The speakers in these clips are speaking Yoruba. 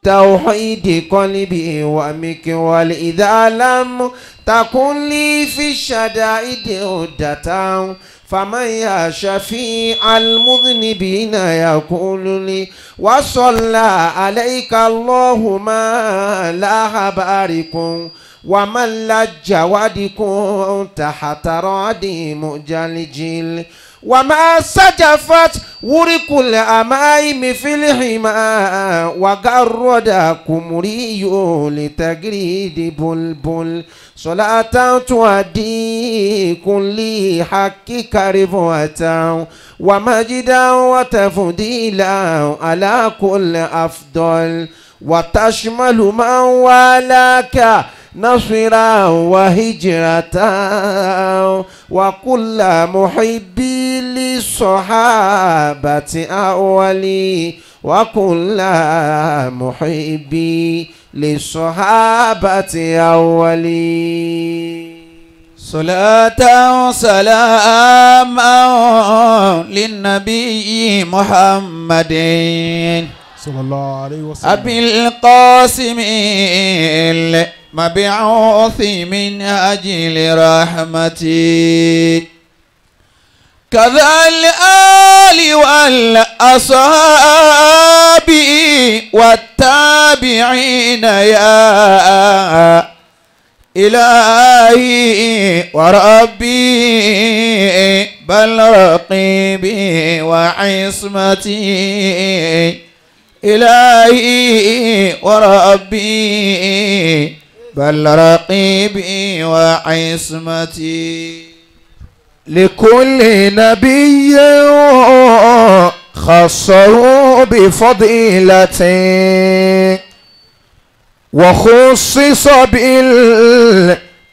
توحيد قلبي ومكوال إذا لم تكن لي في الشدائد عدة فمن يا شفيع المذنبين يقول لي وصلى عليك اللهم لا باركم ومن لج ودكم تحت رادي مجلجل وما سجفت ورق الأمائم في الحمى وقرد كمري لتجريد بلبل صلاة تؤدي كل حقك رفوة ومجدا وتفضيلا على كل أفضل وتشمل من والاك نصرا وهجرة وكل محبي للصحابة أولي وكل محبي للصحابة أولي صلاة وسلاما للنبي محمد صلى الله عليه وسلم أبي القاسم المبعوث من أجل رحمتي كذا الآل والأصحاب والتابعين يا إلهي وربي بل رقيبي وعصمتي إلهي وربي بل رقيبي وعصمتي لكل نبي خصه بفضيلته وخصص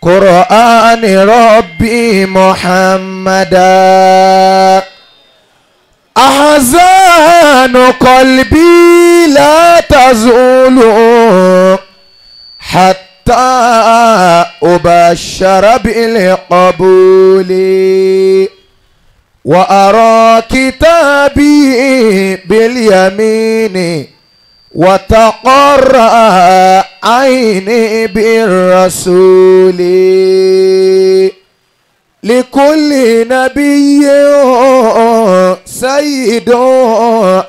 بالقرآن ربي محمدا أحزان قلبي لا تزول حتى أبشر بالقبول وأرى كتابي باليمين وتقرأ عيني بالرسول لكل نبي سيد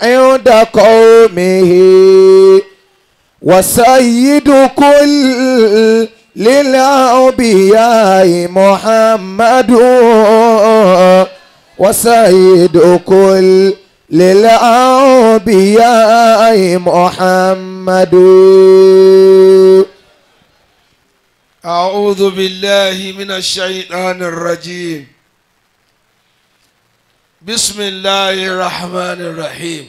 عند قومه وسيد كل للأنبياء محمد وسيد كل للأنبياء محمد. أعوذ بالله من الشيطان الرجيم. بسم الله الرحمن الرحيم.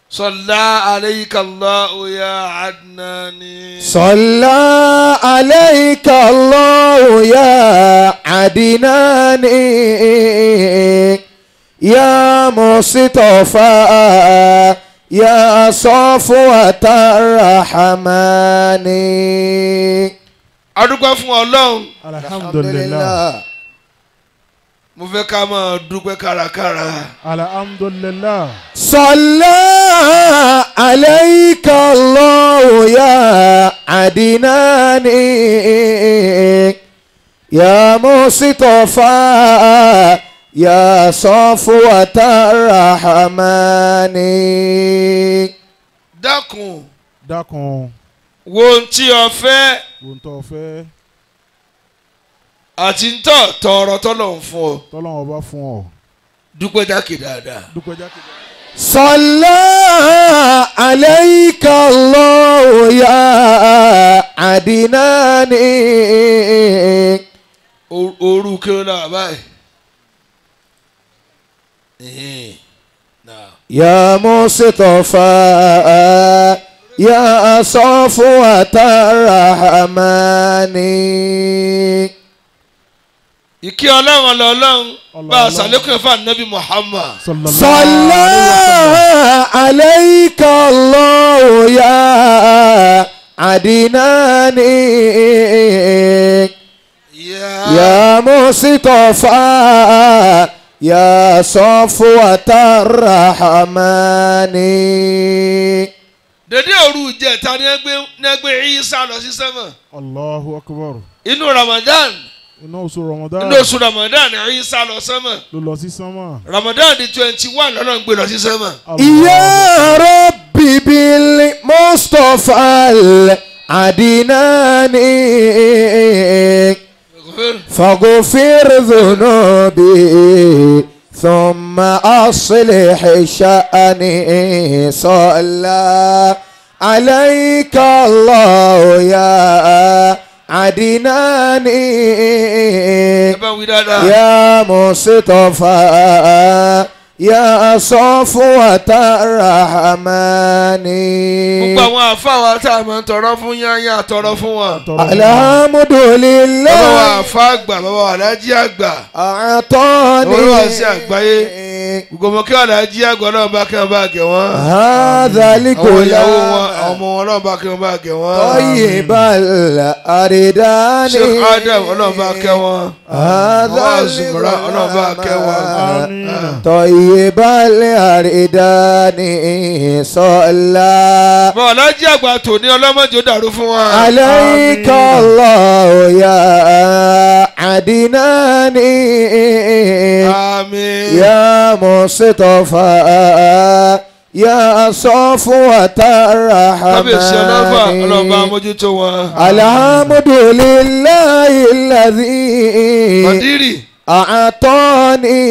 صلى عليك الله يا عدناني. صلى عليك الله يا عدناني يا مصطفى يا صفوة الرحمن. adúpẹ́ fún Ọlọ́run. alhamdulillah. mo fẹ́ ká máa dúpẹ́ kárakára. alhamdulillah. صلى عليك الله يا عدناني يا مصطفى يا صفوة الرحمن. dákun dákun. wo ohun tí o fẹ́ ohun tó fẹ́. àti ń tọ̀ tọrọ tọ́lọ́run fún ọ. tọ́lọ́run ọba fún ọ. dúpẹ́ jákè dáadáa. dúpẹ́ jákè. صلى عليك الله يا عدناني. orú kí ló náà báyìí. يا مصطفى يا صفوة الرحمن. ìkí Ọlọ́run lọ́lọ́run bá a ṣàlékún fún Ànábì Muhammad. صلى عليك الله يا عدناني يا مصطفى يا صفوة الرحمن. Dèdè òru ìjẹta ni ẹgbẹ́ Ìsá lọ sí sẹ́mọ̀. Allahu akbar. Inú Ramadan. Inú oṣù Ramadan. Inú oṣù Ramadan ni Ìsá lọ sẹ́mọ̀. Ló lọ sí sánmà. Ramadan di 21 lọ́nà ń gbé lọ sí sẹ́mọ̀. Ya Rabbi bil Mustafa al-Adinani faghfir dhunubi thumma aslih sha'ni salla alayka Allah ya Adinani ya Mustafa ya Safwata Rahmani. Gbogbo àwọn àfáà tá a máa ń tọrọ fún yányá tọrọ fún wa. Alhamdulillah. Bàbá wa àfáà àgbà, bàbá wa alájí àgbà. Àtọ́ni. Olúwa sí àgbáyé. Gbogbo kí alájí àgbà náà bá kí wọn bá gẹ̀ wọ́n. Hadhaliko àwọn la. ìyàwó wọn, ọmọ wọn náà bá kí wọn bá gẹ̀ wọ́n. Tayyibal aridani. Sheikh Adam ọlọ́run bá kẹ́ wọn. Àwọn àzùmọ̀rá ọlọ́run bá kẹ́ wọn. Tayyibal aridani salla. Bàbá alájí àgbà tòní ọlọ́mọdé ó dàrú fún wa. Alayka Allah ya Adinani. Àmín. Ya Mustafa ya Safwata Kábíyèsí ọlọ́fà ọlọ́run bá Rahmani. mójútó wọn. Alhamdulillahi alladhi Kọ̀dírì. أعطاني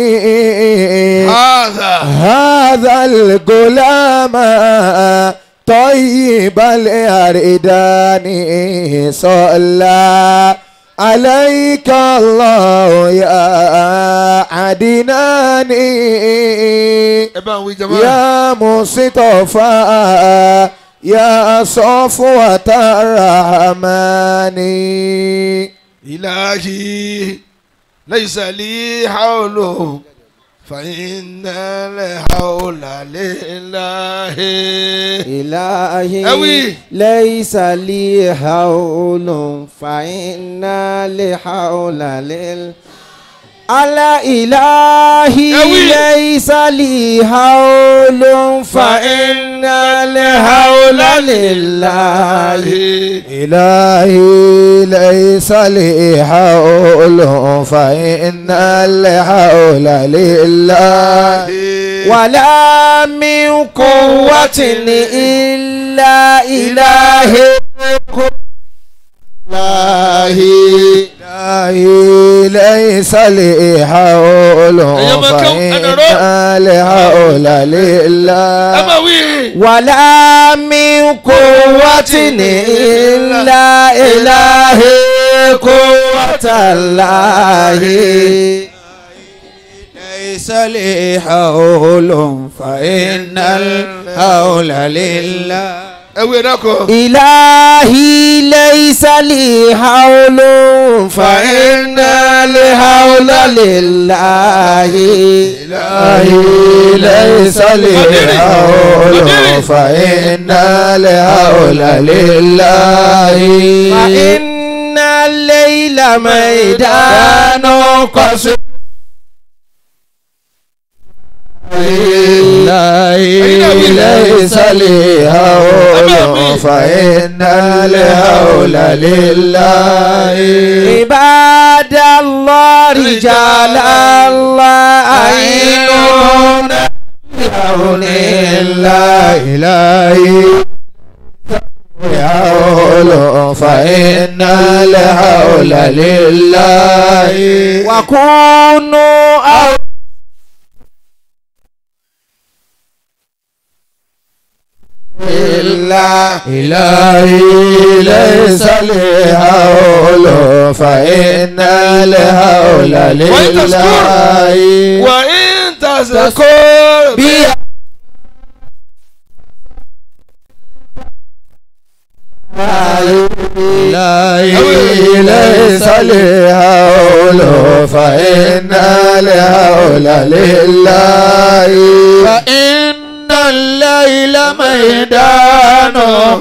هذا الغلام طيب الأردان صلى عليك الله يا عدناني يا مصطفى يا صفوة الرحمن. إلهي ليس لي حول فإن الحول لله. إلهي ليس لي حول فإن الحول لله. على إلهي ليس لي حول فإن الحول لله. إلهي ليس لي حول فإن الحول لله. ولا من قوة إلا إلهي ليس لي حول فإن الحول لله. ولا من قوة إلا إلهي قوة الله. ليس لي حول فإن الحول لله. إلهي ليس لي حول فإن الحول لله. إلهي ليس لي حول فإن الحول لله. فإن الليل ميدان قصير ليس لي حول فإن الحول لله. عباد الله رجال الله أعينون بعون الله. إلهي حول فإن الحول لله. وكونوا إلهي ليس لي حول فإن الحول لله. وإن تذكر بي إلهي ليس لي حول فإن الحول لله. فإن الليل ميدان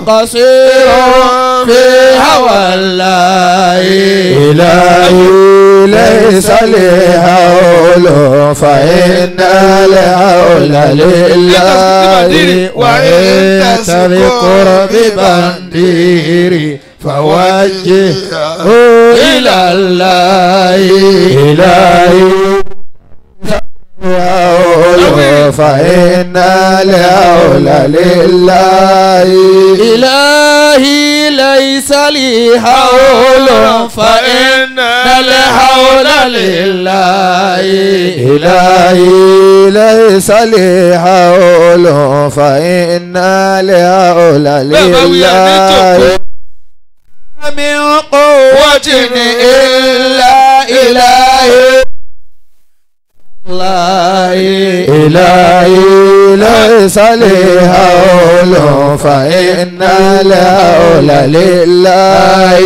قصير في هوى الله. إلهي ليس الهول فإن الهول لله وإن تذكر ببنديري فوجهه إلى الله إلهي فإن الهول لله إلهي ليس لي حول فإن الحول لله إلهي ليس لي حول فإن الحول لله من قوة إلا إلهي إلهي ليس لي حول فإن الحول لله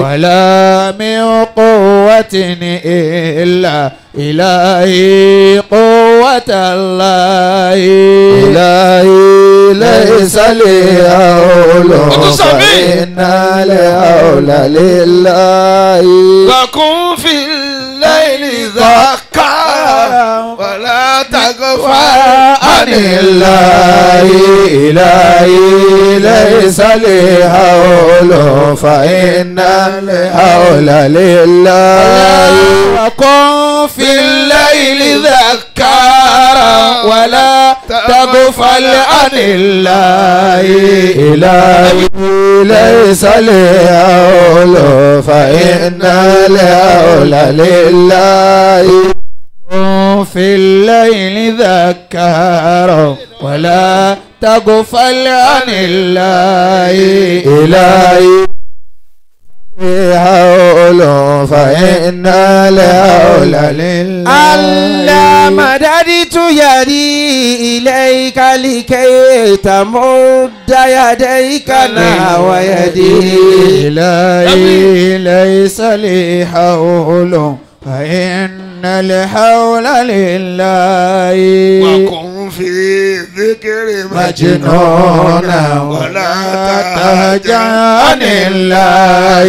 ولا من قوة إلا إلهي قوة الله إلهي ليس لي حول فإن الحول لله وكن في الليل ذكرا ولا تغفل عن الله إلهي ليس لي حول فإن الحول لله وكن في الليل ذكرا ولا تغفل عن الله إلهي ليس لي حول فإن الحول لله في الليل ذكر ولا تغفل عن الله إلهي حول فإن الحول لله ألا مددت يدي إليك لكي تمد يديك نحو يدي إلهي ليس لي حول فإن الحول لله وكن في ذكر مجنونا ولا تهجع عن الله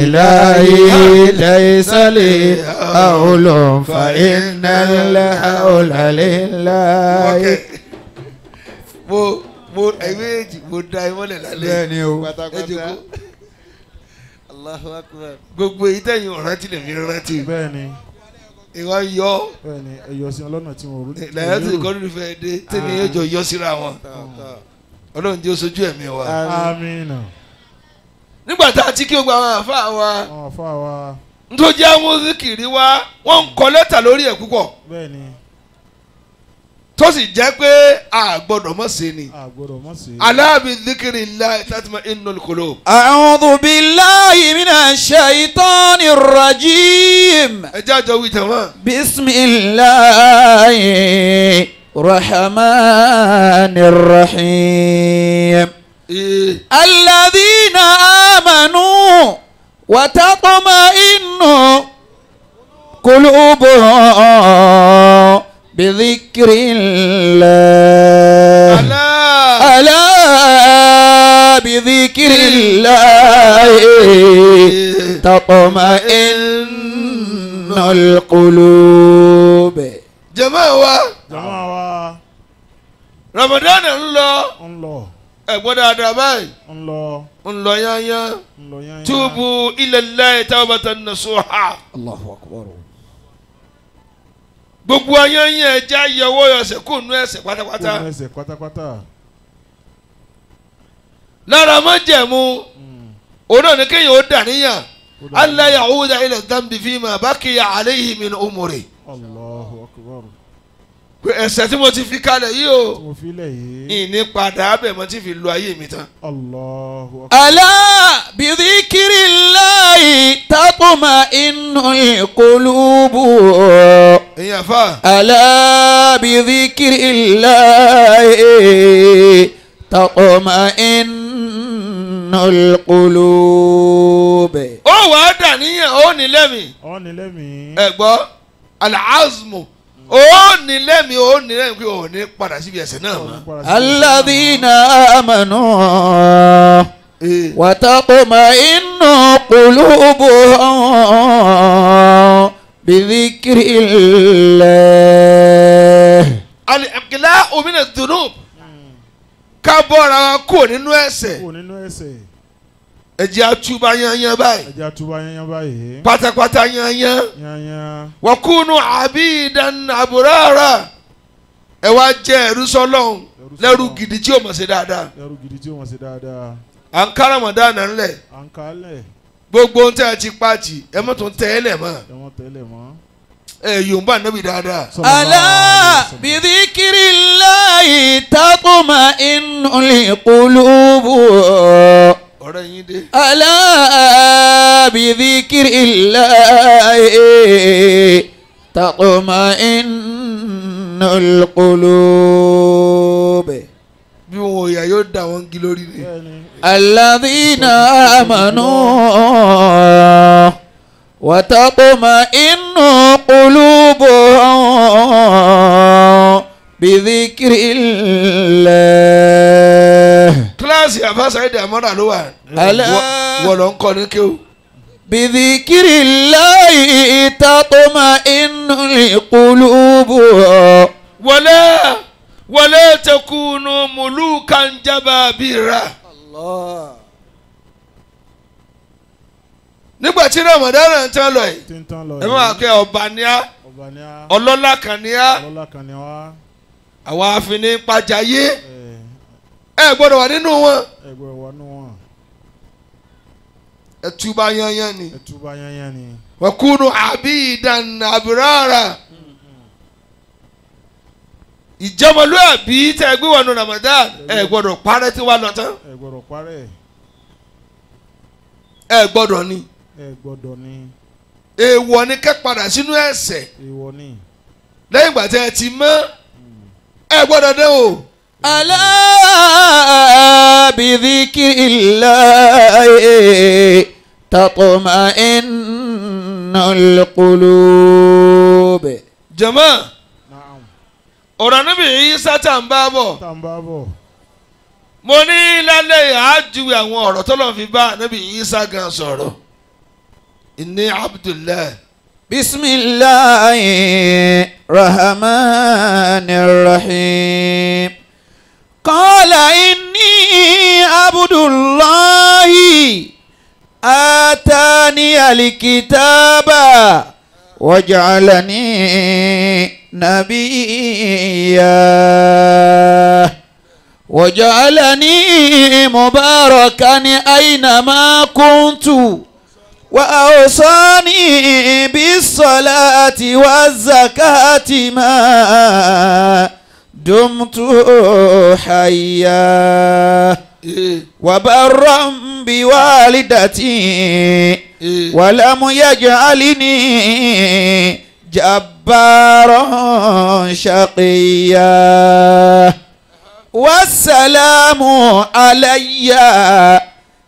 إلهي ليس لي حول فإن الحول لله mo ẹ̀mẹ́jì mo da ẹ mọ́lẹ̀ lálẹ́ bẹ́ẹ̀ni o pátápátá Allahu Akbar gbogbo èyí tẹ̀yìn ọ̀rántí lè fi rántí bẹ́ẹ̀ni ìwà yọ bẹ́ẹ̀ni ẹ̀yọ́ sí ọlọ́nà tí wọ́n rú. lẹ́yìn tí ìkọ́ni fẹ́ dé tẹ́mi yóò jọ yọ síra wọn ọlọ́run jẹ́ oṣojú ẹ̀mí wa. amina. nígbà tá a ti kí gbogbo àwọn àfa wa àwọn àfa wa. nítorí àwọn zikiri wa wọ́n ń kọ lẹ́tà lórí ẹ̀ púpọ̀ bẹ́ẹ̀ni. tó sì jẹ́ pé a gbọ́dọ̀ mọ̀ sí ni. a gbọ́dọ̀ mọ̀ sí. ala bi dhikrillahi tatma'innul qulub. أعوذ بالله من الشيطان الرجيم ẹ jẹ́ àjọ wí tẹ̀wọ́n. بسم الله الرحمن الرحيم الذين آمنوا وتطمئن قلوبهم بذكر الله ألا بذكر الله تطمئن القلوب. jàmáà wa jama wa. Ramadan ń lọ ń lọ. ẹ gbọ́ dáadáa báyìí ń lọ. ń lọ yányán ń lọ yányán. túbú ilallahi tawbatan nasuha. Allahu akbar. gbogbo ayányán ẹja yọwọ́ yọsẹ̀ kó nu ẹ̀ṣẹ̀ pátápátá. kó nu ẹ̀ṣẹ̀ pátápátá. lára májẹ̀mú òun náà ní kéèyàn ó dàníyàn alla ya'uda ila dhanbi fima baqiya alayhi min umri. Allahu akbar. pé ẹ̀ṣẹ̀ tí mo ti fi kalẹ̀ yìí o tí mo fi lẹ̀ yìí. ìní padà abẹ́ mo ti fi lo ayé mi tán. Allahu akbar. ألا بذكر الله تطمئن القلوب. ẹ̀yin àfa. ألا بذكر الله تطمئن القلوب. ó wàá dàníyàn ó ní lẹ́mìí. ọ́ ní lẹ́mìí. ẹ gbọ́ al-azmu ó ní lẹ́mìí ó ní lẹ́mìí pé ó ní padà síbi ẹ̀ṣẹ̀ náà mọ́. الذين آمنوا وتطمئن قلوبهم بذكر الله al-iqla'u min adh-dhunub ká bọ́ra kúrò nínú ẹ̀ṣẹ̀ kò nínú ẹ̀ṣẹ̀ ẹ jẹ́ á túbá yanyan báyìí ẹja túbọ̀ yanyan báyìí pátápátá yanyan yanyan wa kunu abidan aburara ẹ wá jẹ́ ẹrú sọ́lọ́hun lẹ́rú gidi tí ó mọ̀ sí dáadáa ẹrú gidi tí wọ́n ṣe dáadáa à ń ká Ramadan ńlẹ̀ à ń kálẹ̀ gbogbo ohun tí a ti pàtì ẹ mọ̀ tó ń tẹ́ ẹ lẹ̀ mọ́ ẹ̀wọ̀n tẹ́lẹ̀ mọ́. ẹ Yorùbá nàbì dáadáa. ألا بذكر الله تطمئن القلوب ọ̀rẹ́ yín dé. ألا بذكر الله تطمئن القلوب bí wọn ò yà yóò dà wọ́n gí lórí ni. bẹ́ẹ̀ni الذين آمنوا وتطمئن قلوبهم بذكر الله kíláàsì àfàṣà èdè àmọ́ra ló wà. Alá. wọ́n lọ ń kọ́ ní kéwù. بذكر الله تطمئن القلوب wala takunu mulukan jababira. nígbà tí Ramadan ń tán lọ yìí tí ń tán lọ ẹ máa kẹ́ ọba ní á ọba ní á ọlọ́lá kan ní á ọlọ́lá kan ní wá àwọn afínní pàjáyé ẹ gbọ́dọ̀ wà nínú wọn ẹgbẹ́ wa nù wọn ẹ túbà yanyan ni ẹtúbà yanyan ni wa kunu abidan abrara ìjọmọlúwàbí tẹ gbé wọnú Ramadan ẹ gbọ́dọ̀ parẹ́ tí wàá lọ tán ẹ gbọ́dọ̀ parẹ́ ẹ gbọ́dọ̀ ni ẹ gbọ́dọ̀ ní èèwọ̀ ni kẹ́ padà sínú ẹ̀ṣẹ̀ ìwọ ní lẹ́yìn ìgbà tẹ ẹ ti mọ́ ẹ gbọ́dọ̀ dé o. ألا بذكر الله تطمئن القلوب jama naam ọ̀rọ̀ níbi Ìsá tá ń bá bọ̀ tá ń bá bọ̀ mo ní lálẹ́ àájúwe àwọn ọ̀rọ̀ tó lọ́n fi bá níbi Ìsá gan sọ̀rọ̀ inni Abdullah. بسم الله الرحمن الرحيم قال إني عبد الله آتاني الكتاب وجعلني نبيا وجعلني مباركا أينما كنت وأوصاني بالصلاة والزكاة ما دمت حيا وبرا بوالدتي ولم يجعلني جبارا شقيا والسلام علي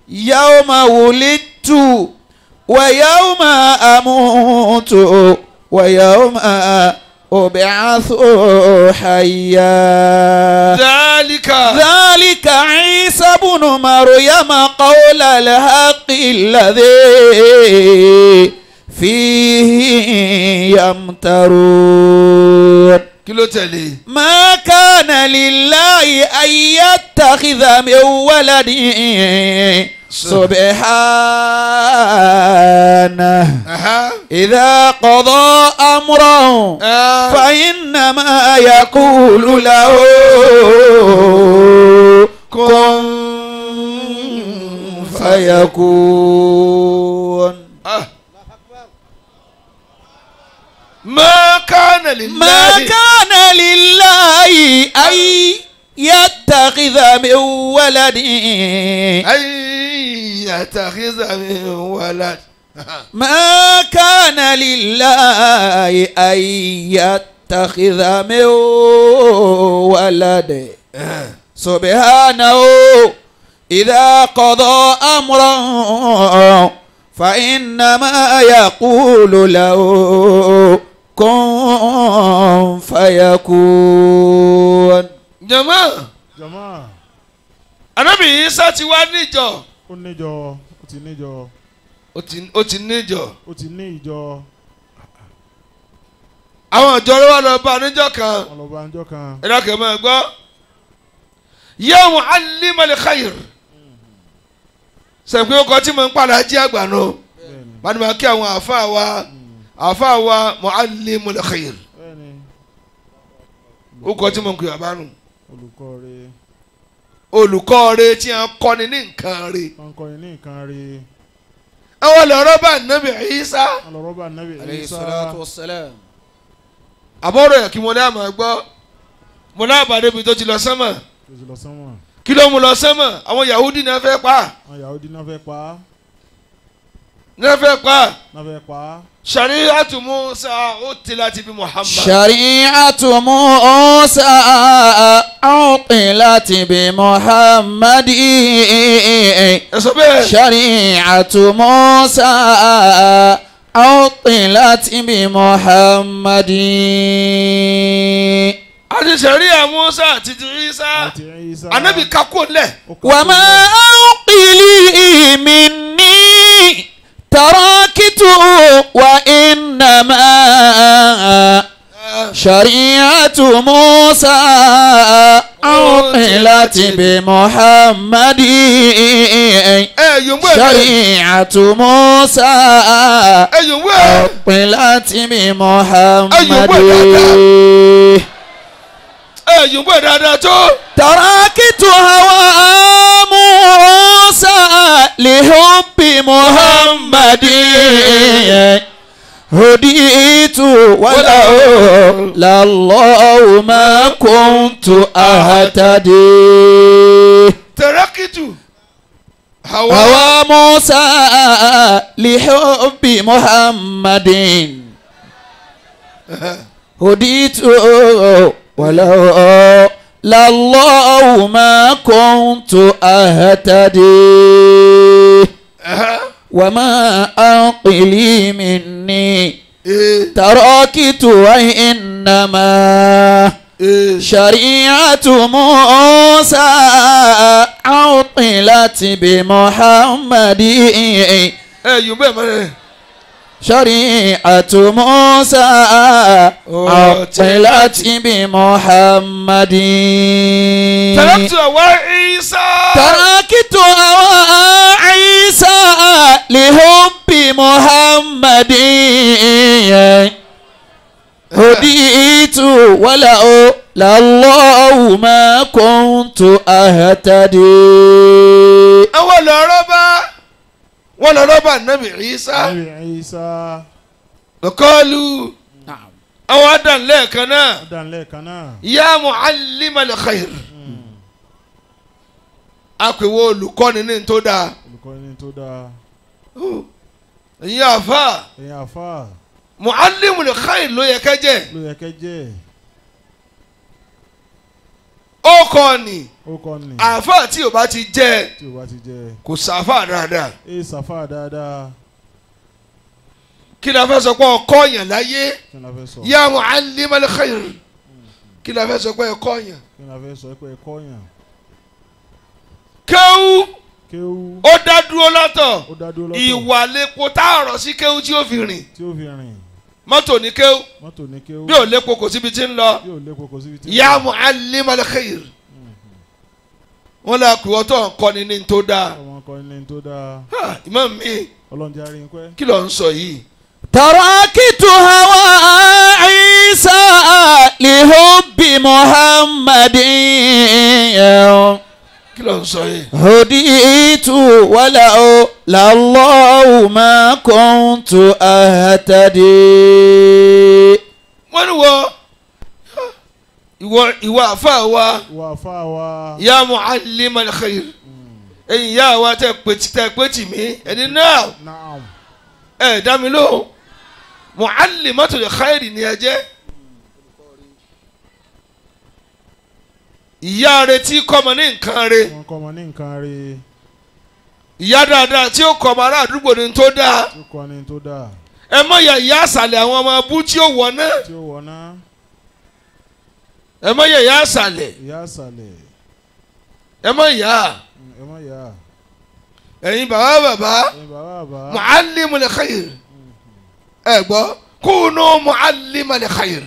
يوم ولدت ويوم أموت ويوم أبعث حيا ذلك عيسى بن مريم قول الحق الذي فيه يمترون ما كان لله أن يتخذ من ولد سبحانه إذا قضى أمرا فإنما يقول له كن فيكون ما كان لله أن يتخذ من ولد ما كان لله أن يتخذ من ولد سبحانه إذا قضى أمرا فإنما يقول له كن فيكون. jama Ànábì Ìsá ti wá níjọ. ó níjọ ó ti níjọ ó ti níjọ. ó ti ní ìjọ àwọn ìjọ rẹ̀ wà lọ bá níjọ́ kan wọ́n lọ bá níjọ́ kan. ẹ̀dá kẹ́ máa gbọ́ ya muallimal khair sẹ̀pẹ́ ọkọ̀ tí mo ń padà jí àgbà náà bẹ́ẹ̀ni bá ní ma kí àwọn àfa wa muallimul khair bẹ́ẹ̀ni ọkọ̀ tí mo ń kí bàbá nù olùkọ́ rẹ̀ olùkọ́ rẹ̀ tí a kọ́ni ní nǹkan rẹ̀ wọ́n kọ́ ní nǹkan rẹ̀ àwọn lọ́rọ́ bá Nabi Isa wọ́n lọ rọ́bà Nábì alayhi Ìsá salatu wassalam. àbọ̀rọ̀ yẹ kí mo ní àmọ́ gbọ́ mo ní àbàdé bi tó ti lọ sánmà tó ti lọ sánmọ̀. kí ló mú lọ sánmà àwọn Yahudi náà fẹ́ pa àwọn Yahudi náà fẹ́ pa á náà fẹ́ pa náà fẹ́ pa á. shari'atu Musa utilat bi Muhammad. شريعة موسى عطلت بمحمد ẹ sọ bẹ́ẹ̀. شريعة موسى عطلت بمحمد àti sẹ̀ríà Musa àti ti Isa àti Ìsá. anabi kakó lẹ̀. ó kọ́ وما أنقلي مني تركت وإنما شريعة موسى عطلت بمحمد yòǹgbò ẹ̀ شريعة موسى yòǹgbò ẹ̀ عطلت بمحمد yòǹgbò ẹ̀ dáadáa tó. تركت هوى موسى لحب محمد هديت ولولا الله ما كنت أهتدي tẹ̀rẹ́kìtù hawa هوى موسى لحب محمد هديت ولولا الله ما كنت أهتدي وما أنقلي مني تركت وإنما شريعة موسى عطلت بمحمد yòǹgbò ẹ̀ mọ́lẹ̀. شريعة موسى عطلت بمحمد tẹ̀rẹ́kìtù hawa Isa. تركت هوى عيسى لحب محمد هديت ولولا الله ما كنت أهتدي àwọn lọ́rọ́ bá Nabi Isa. Nábì Ìsá. kọ́ọ̀lù àwọn adànlẹ̀ kan náà ó dàn lẹ́ẹ̀kan náà. ya muallimal khair apèwọ́ olùkọ́ni ní tó dáa olùkọ́ ní tó dáa. ìyẹn àfa ẹ̀yin àfáà muallimul khair ló yẹ kẹ́jẹ́ ló yẹ kẹ́ jẹ́. ó kọ́ ni ó kọ́ ni àfa tí o bá ti jẹ́ tí o bá ti jẹ́. kò sáfà dáadáa sàfáà dáadáa. kí la fẹ́ sọ pé ọkọ yàn láyé kí ni a fẹ́ sọ. ya muallimal khair kí la fẹ́ sọ pé ọkọ yàn kí ni a fẹ́ sọ pé ẹ kọ́ yàn. kéwú kéwú ó dá dúró lọ́tọ̀ ó dá dúró lọ́tọ̀. ìwà lépo tá a rọ̀ sí kéwú tí ó fi rìn tí ó fi rìn. mọ́tò ní kéwú mọ́tò ní kéwú. bí ò lépo kò síbi tí ń lọ yóò lépo kò síbi tí. ya muallimal khair wọ́n lè kú ọtọ̀ nǹkan ní tó dáa ọmọ kan ní tó dáa. ìmọ̀ mi ọlọ́run jẹ́ àárín pẹ́. kí ló ń sọ yìí. تركت هوى عيسى لحب محمد kí ló ń sọ yìí. هديت ولولا الله ما كنت أهتدي wọ́n ní ìwọ àfa wa wà fà wá. ya muallimal khair ẹ̀yin ya wa tẹ pẹ̀tì mí ẹni náà naam. ẹ̀ dá mi lóhùn muallimatul khair ni ẹ jẹ́ ìyá rẹ tí kọ́ ọmọ ní nǹkan rẹ wọ́n kọ́ ọmọ ní nǹkan rí. ìyá dáadáa tí ó kọ́ ọmọ ará àdúgbò ní tó dáa tí ó kọ́ ní tó dáa. ẹ mọ̀ ya ìyá àṣàlẹ̀ àwọn ọmọ abú tí ó wọ̀ náà tí ó wọ̀ náà. ẹ mọ̀ ya ìyá àṣàlẹ̀ ìyá àṣàlẹ̀. ẹ mọ̀ ya ẹ mọ̀ yá. ẹ̀yin bàbá ẹ̀yin bàbá. muallimul khair ẹ gbọ́ kúnú mu'allima li khayr.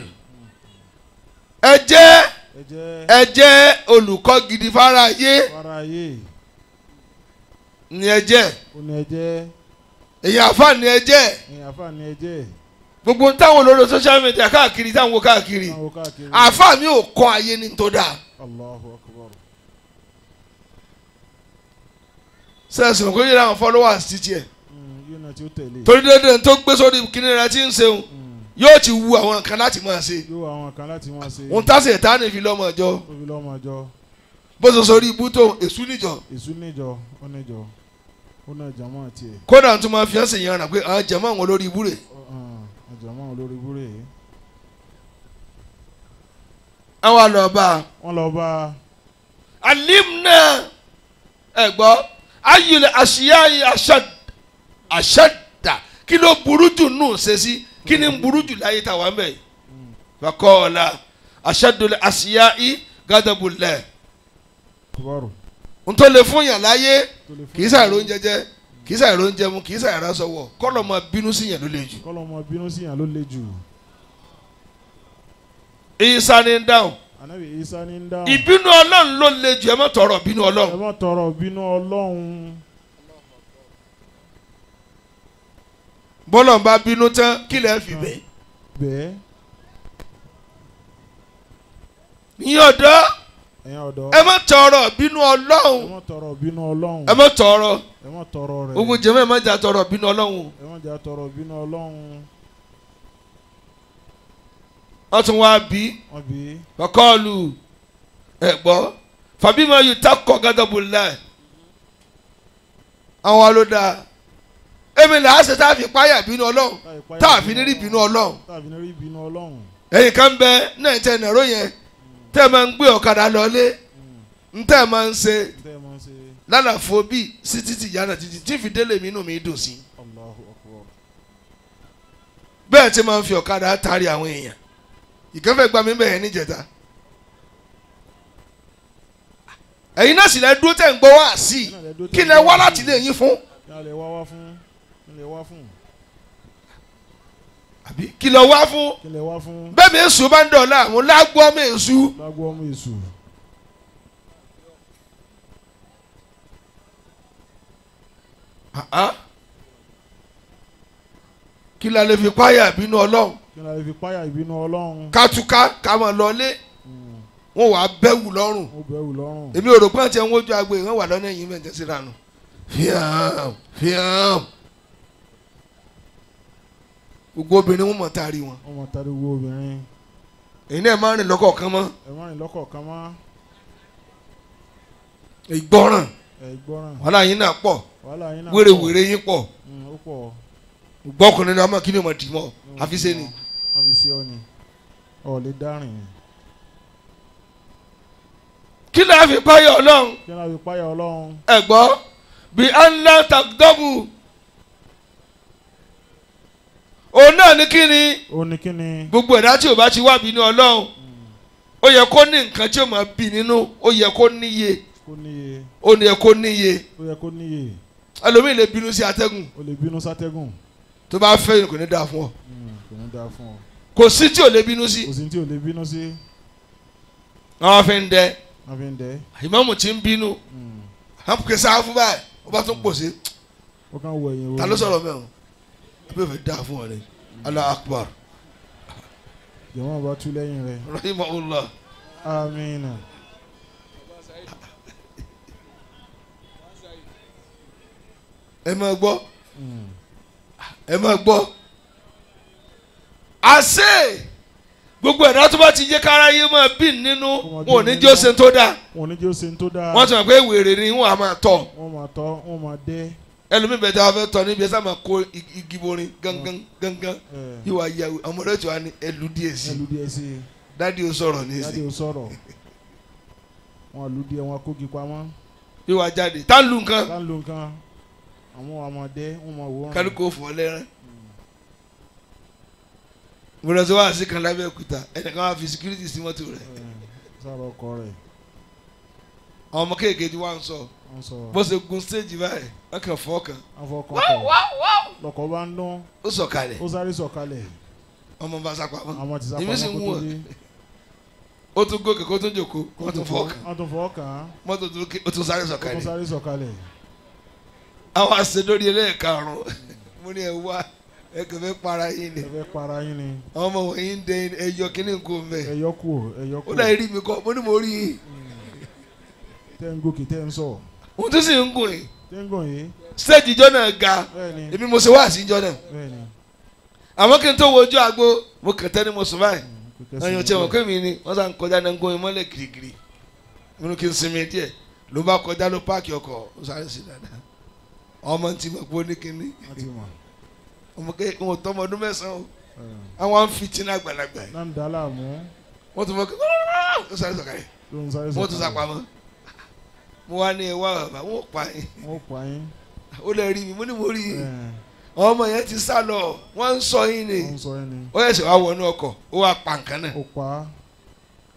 ẹ jẹ́ olùkọ́ gidi fáráyé. ni ẹ jẹ́. èyí àfa ni ẹ jẹ́. gbogbo táwọn olórí social media káàkiri táwọn wo káàkiri àfa mi ò kọ́ ayé ní tó dáa. sẹ́ẹ̀sì kò yẹ àwọn followers ti tiẹ̀ torí dédé tó gbé sórí kíní rẹ tí ń ṣeun yóò ti wu àwọn kan láti máa ṣe òun tásì ẹ̀ta ní fi lọ́mọ ọjọ́ bó ṣe sọ rí ibú tó èṣù níjọ kódà tó máa fi ẹsẹ̀ yẹn rà pé àwọn jẹ̀mọ́ àwọn olórí ibú rẹ̀ àwọn àlọ́ba alimna ẹ̀gbọ́ ayùlẹ̀ àṣìyáyì àṣàdà kí ló burú jù nù ṣe sí kí ni burú jù láyé tàwa mẹ́ fakọ́ọ̀la àṣàdùlẹ̀ àṣìyáyì gádàbùlẹ̀ n tó lè fún yàn láyé kì í ṣàìrò oúnjẹ jẹ kì í ṣàìrò oúnjẹ mu kì í ṣàìrò aṣọ wọ̀ kọ́lọ̀ máa bínú sí yàn ló le jù. Ìsá ni ń dáhùn. Ìbínú Ọlọ́run ló le jù ẹ má tọrọ bínú Ọlọ́run. Bọ́lọ̀ ń bá bínú tán kí lẹ́ fi bẹ́ẹ̀. Ní ọ̀dọ́ ẹ má tọrọ bínú Ọlọ́run. ẹ má tọrọ rẹ̀. ogun jẹ́mọ́ ẹ má jà tọrọ bínú Ọlọ́run. wọ́n tún wá bí bọ́kọ́ọ̀lù ẹ̀gbọ́ fàbímọ yìí takọ̀ gádàbùlá àwọn wa ló dáa èmi là á ṣe tá a fi páyà bínú Ọlọ́run tá a fi ní rí bínú Ọlọ́run ẹ̀yìn kan bẹ náà tẹ̀ nàró yẹn tẹ́ ẹ máa ń gbé ọ̀kadà lọ́lé ntẹ́ ẹ máa ń ṣe lálàfo bíi sí títì yánà títì tí fi délé mi inú mi dùn sí bẹ́ẹ̀ tí máa ń fi ọ̀kadà tari àwọn èèyàn ìkẹ́fẹ́ gba mi bẹ̀rẹ̀ níjẹta ẹ̀yin náà sì lẹ́ dúró tẹ̀ ń gbọ́ wá sí i kí lẹ wá láti lè yín fún àbí kí lẹ wá fún bẹ́ẹ̀ mi èṣù bá ń dọ̀la àwọn lágbó ọmọ èṣù kí la lè fi páyà bínú Ọlọ́run kátúká ká máa lọlé wọn wà bẹ́wù lọ́rùn èmi ò rò pé àti ẹ̀wọ̀n ojú agbo ìwọ̀n wà lọ́nà ẹ̀yìn mẹ́tẹ́ síra nù fíàm gbogbo obìnrin wọn mọ̀ tari wọn èyí náà máa rìn lọ́kọ̀ọ̀kan mọ́ ìgbọ́ràn wàhálà yín náà pọ̀ wérewère yín pọ̀ gbọ́kùnrin náà mọ̀ kí ni mo dì mọ́ àfisẹ́ ni. ọ̀ lè dárìn. kí ni a fi páyà Ọlọ́run. ẹ gbọ́ bí anla takdabu òun náà ní kíni gbogbo ẹ̀dá tí o bá ti wá bínú Ọlọ́run ó yẹ kó ní nǹkan tí o máa bí nínú ó yẹ kó níye ẹlòmíì lè bínú sí atẹ́gùn tó bá fẹ́ kò ní dáa fún ọ kò sí tí o lè bínú sí àwọn afẹ́ ń dẹ́ ìmáàmù tí ń bínú hàpùkẹ́ sáfù báyìí ó bá tún pò sí ta ló sọ̀rọ̀ mẹ́wọ̀n abẹ́ fẹ́ dáa fún ọ rẹ Allahu Akbar jọ̀wọ́n bá tú lẹ́yìn rẹ̀ rahimahullah amina. ẹ máa gbọ́ àṣẹ gbogbo ẹ̀dá tó bá ti jẹ́ kára yé máa bí nínú wọn ò ní jẹ́ ose tó dáa wọ́n ti mọ̀ pé wèrè ni wọ́n á máa tọ̀ wọ́n máa dẹ́ ẹlòmíì bẹ̀rẹ̀ tí wọ́n fẹ́ tọ̀ níbi ẹ̀ sábà kó igi borin gangan yóò wá yà ọmọ rẹ̀ tí wọ́n á ní ẹlú díẹ̀ sí dádì ó sọ̀rọ̀ ní ìsìn wọn lù díẹ̀ wọn kógi pamọ́ yóò wá jáde tá ń lu nǹkan àwọn ọmọdé wọn máa wò ó kálukú fún ọ lẹ́rán gbọdọ̀ tó wá sí kan lábẹ́ òkúta ẹnìkan wá fi security sí mọ́tò rẹ̀ sọ̀rọ̀ ọkọ rẹ̀ àwọn ọmọ kéèké tí wọ́n ń sọ bó ṣe gun stage báyìí wọ́n kàn fọ́ kan lọkọ̀ bá ń dún ó sọ̀kalẹ̀ ó sáré sọ̀kalẹ̀ ọmọ bá sápamọ́ àwọn ti èmi sì sápamọ́ ń kó wọ̀ tó dé. ó tún gòkè kó tún jòkó wọ́n tún fọ́ kàn wọ́n tún fọ́ kàn án. mọ́tò ó tún sáré ó tún sọ̀kalẹ̀ sáré sọ̀kalẹ̀. àwọn àṣẹ lórí ẹlẹ́ẹ̀karùn-ún mo ní ẹ wá ẹ kò fẹ́ para yín ni ẹ fẹ́ para yín ni. àwọn ọmọ wọ̀nyí ń dẹ ẹyọ kínní nǹkó mẹ́ ẹyọ kú ẹyọ kú. ó láì rí mi kọ́ mo ní mo rí yín tẹ́ ń gòkè tẹ́ ń sọ̀. òun tún sì ń gùn yín tẹ́ ń gùn yìí. stéèjì ìjọ náà ga bẹ́ẹ̀ni èmi mo ṣe wá sí ìjọ náà bẹ́ẹ̀ni. àmọ́ kí n tó wojú àgbo mo kàn tẹ́ ni mo sùn báyìí ẹ̀yìn tí wọ́n kọ́ mi ni wọ́n sàn kọjá náà ń gbóyin mọ́lẹ̀ kirikiri mo ní kí n sinmi díẹ̀ ló bá kọjá ló páàkì ọkọ̀ ó sáré sí dáadáa ọmọ tí mo gbó ní kinní ọmọ kẹ́ wọn tọ́ ọmọ ọdún mẹ́sàn-án o àwọn ń fi tínú àgbàlagbà yìí náà ń dá láàmú. wọ́n tún fọ́ kí ó sáré sọ̀kalẹ̀ ló ń sáré sọ̀kalẹ̀. wọ́n tún sápamọ́ mo wá ní ẹwà bàbá wọn ò pa yín wọ́n pa yín. ó lè rí mi mo ní mo rí yín ọmọ yẹn ti sá lọ wọ́n ń sọ yín ni wọ́n ń sọ yín ni. ó yẹ sẹ́ wá wọnú ọkọ̀ ó wá pa nǹkan náà ó pa á.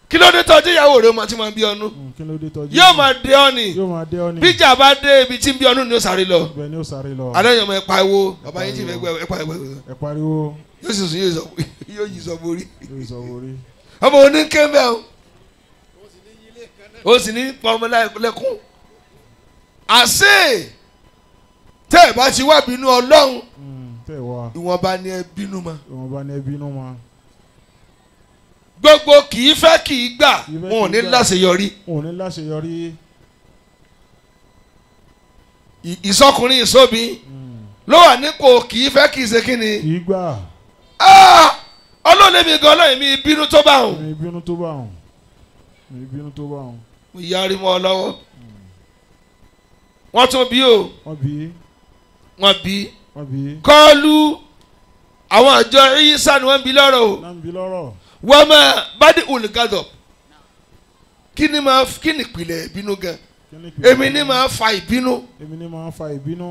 kí ló dé tọ́jú ìyàwó rẹ̀ ọmọ tí máa bí ọnú kí ló dé tọ́jú. yóò máa dé ọ ni yóò máa dé ọ ni. bíjà bá dé ibi tí ń bí ọnú ni ó sáré lọ ibẹ̀ ni ó sáré lọ. alẹ́ yẹn ọmọ ẹ̀ pariwo bàbá yín ti fẹ́ gbẹ ẹ̀ pariwo ẹ pariwo. yóò sì sùn yóò yí sọ borí yóò sọ orí. ọmọ òní kẹ́mbẹ́ o ó sì ní pa ọmọ lẹ́kún àṣẹ tẹ́ ẹ̀ bá ti wá bínú ọlọ́run tẹ́ ẹ wá. ìwọ̀nba ni ẹ bínú ma ìwọ̀nba ni ẹ bínú ma. gbogbo kì í fẹ́ kì í gbà wọn ò ní láṣeyọrí wọn ò ní láṣeyọrí. ìsọkùnrin ìsóbi ló wà nípò kì í fẹ́ kì í ṣe kí ni kì í gbà. ọlọ́run mi gan ọlọ́run mi bínú tó bá wọn. mi bínú tó bá wọn. mi bínú tó bá wọn. mo yarí mọ́ ọ lọ́wọ́ wọ́n tún bí o wọ́n bí. wọ́n bí wọ́n bí. kọ́ọ̀lù àwọn àjọ ìyísà ni wọ́n bí lọ́rọ̀ o náà ń bí lọ́rọ̀. wọ́n máa bádì olùgádọ̀ kí ni ìpìlẹ̀ ìbínú gan èmi ni máa fa ìbínú. èmi ni máa fa ìbínú.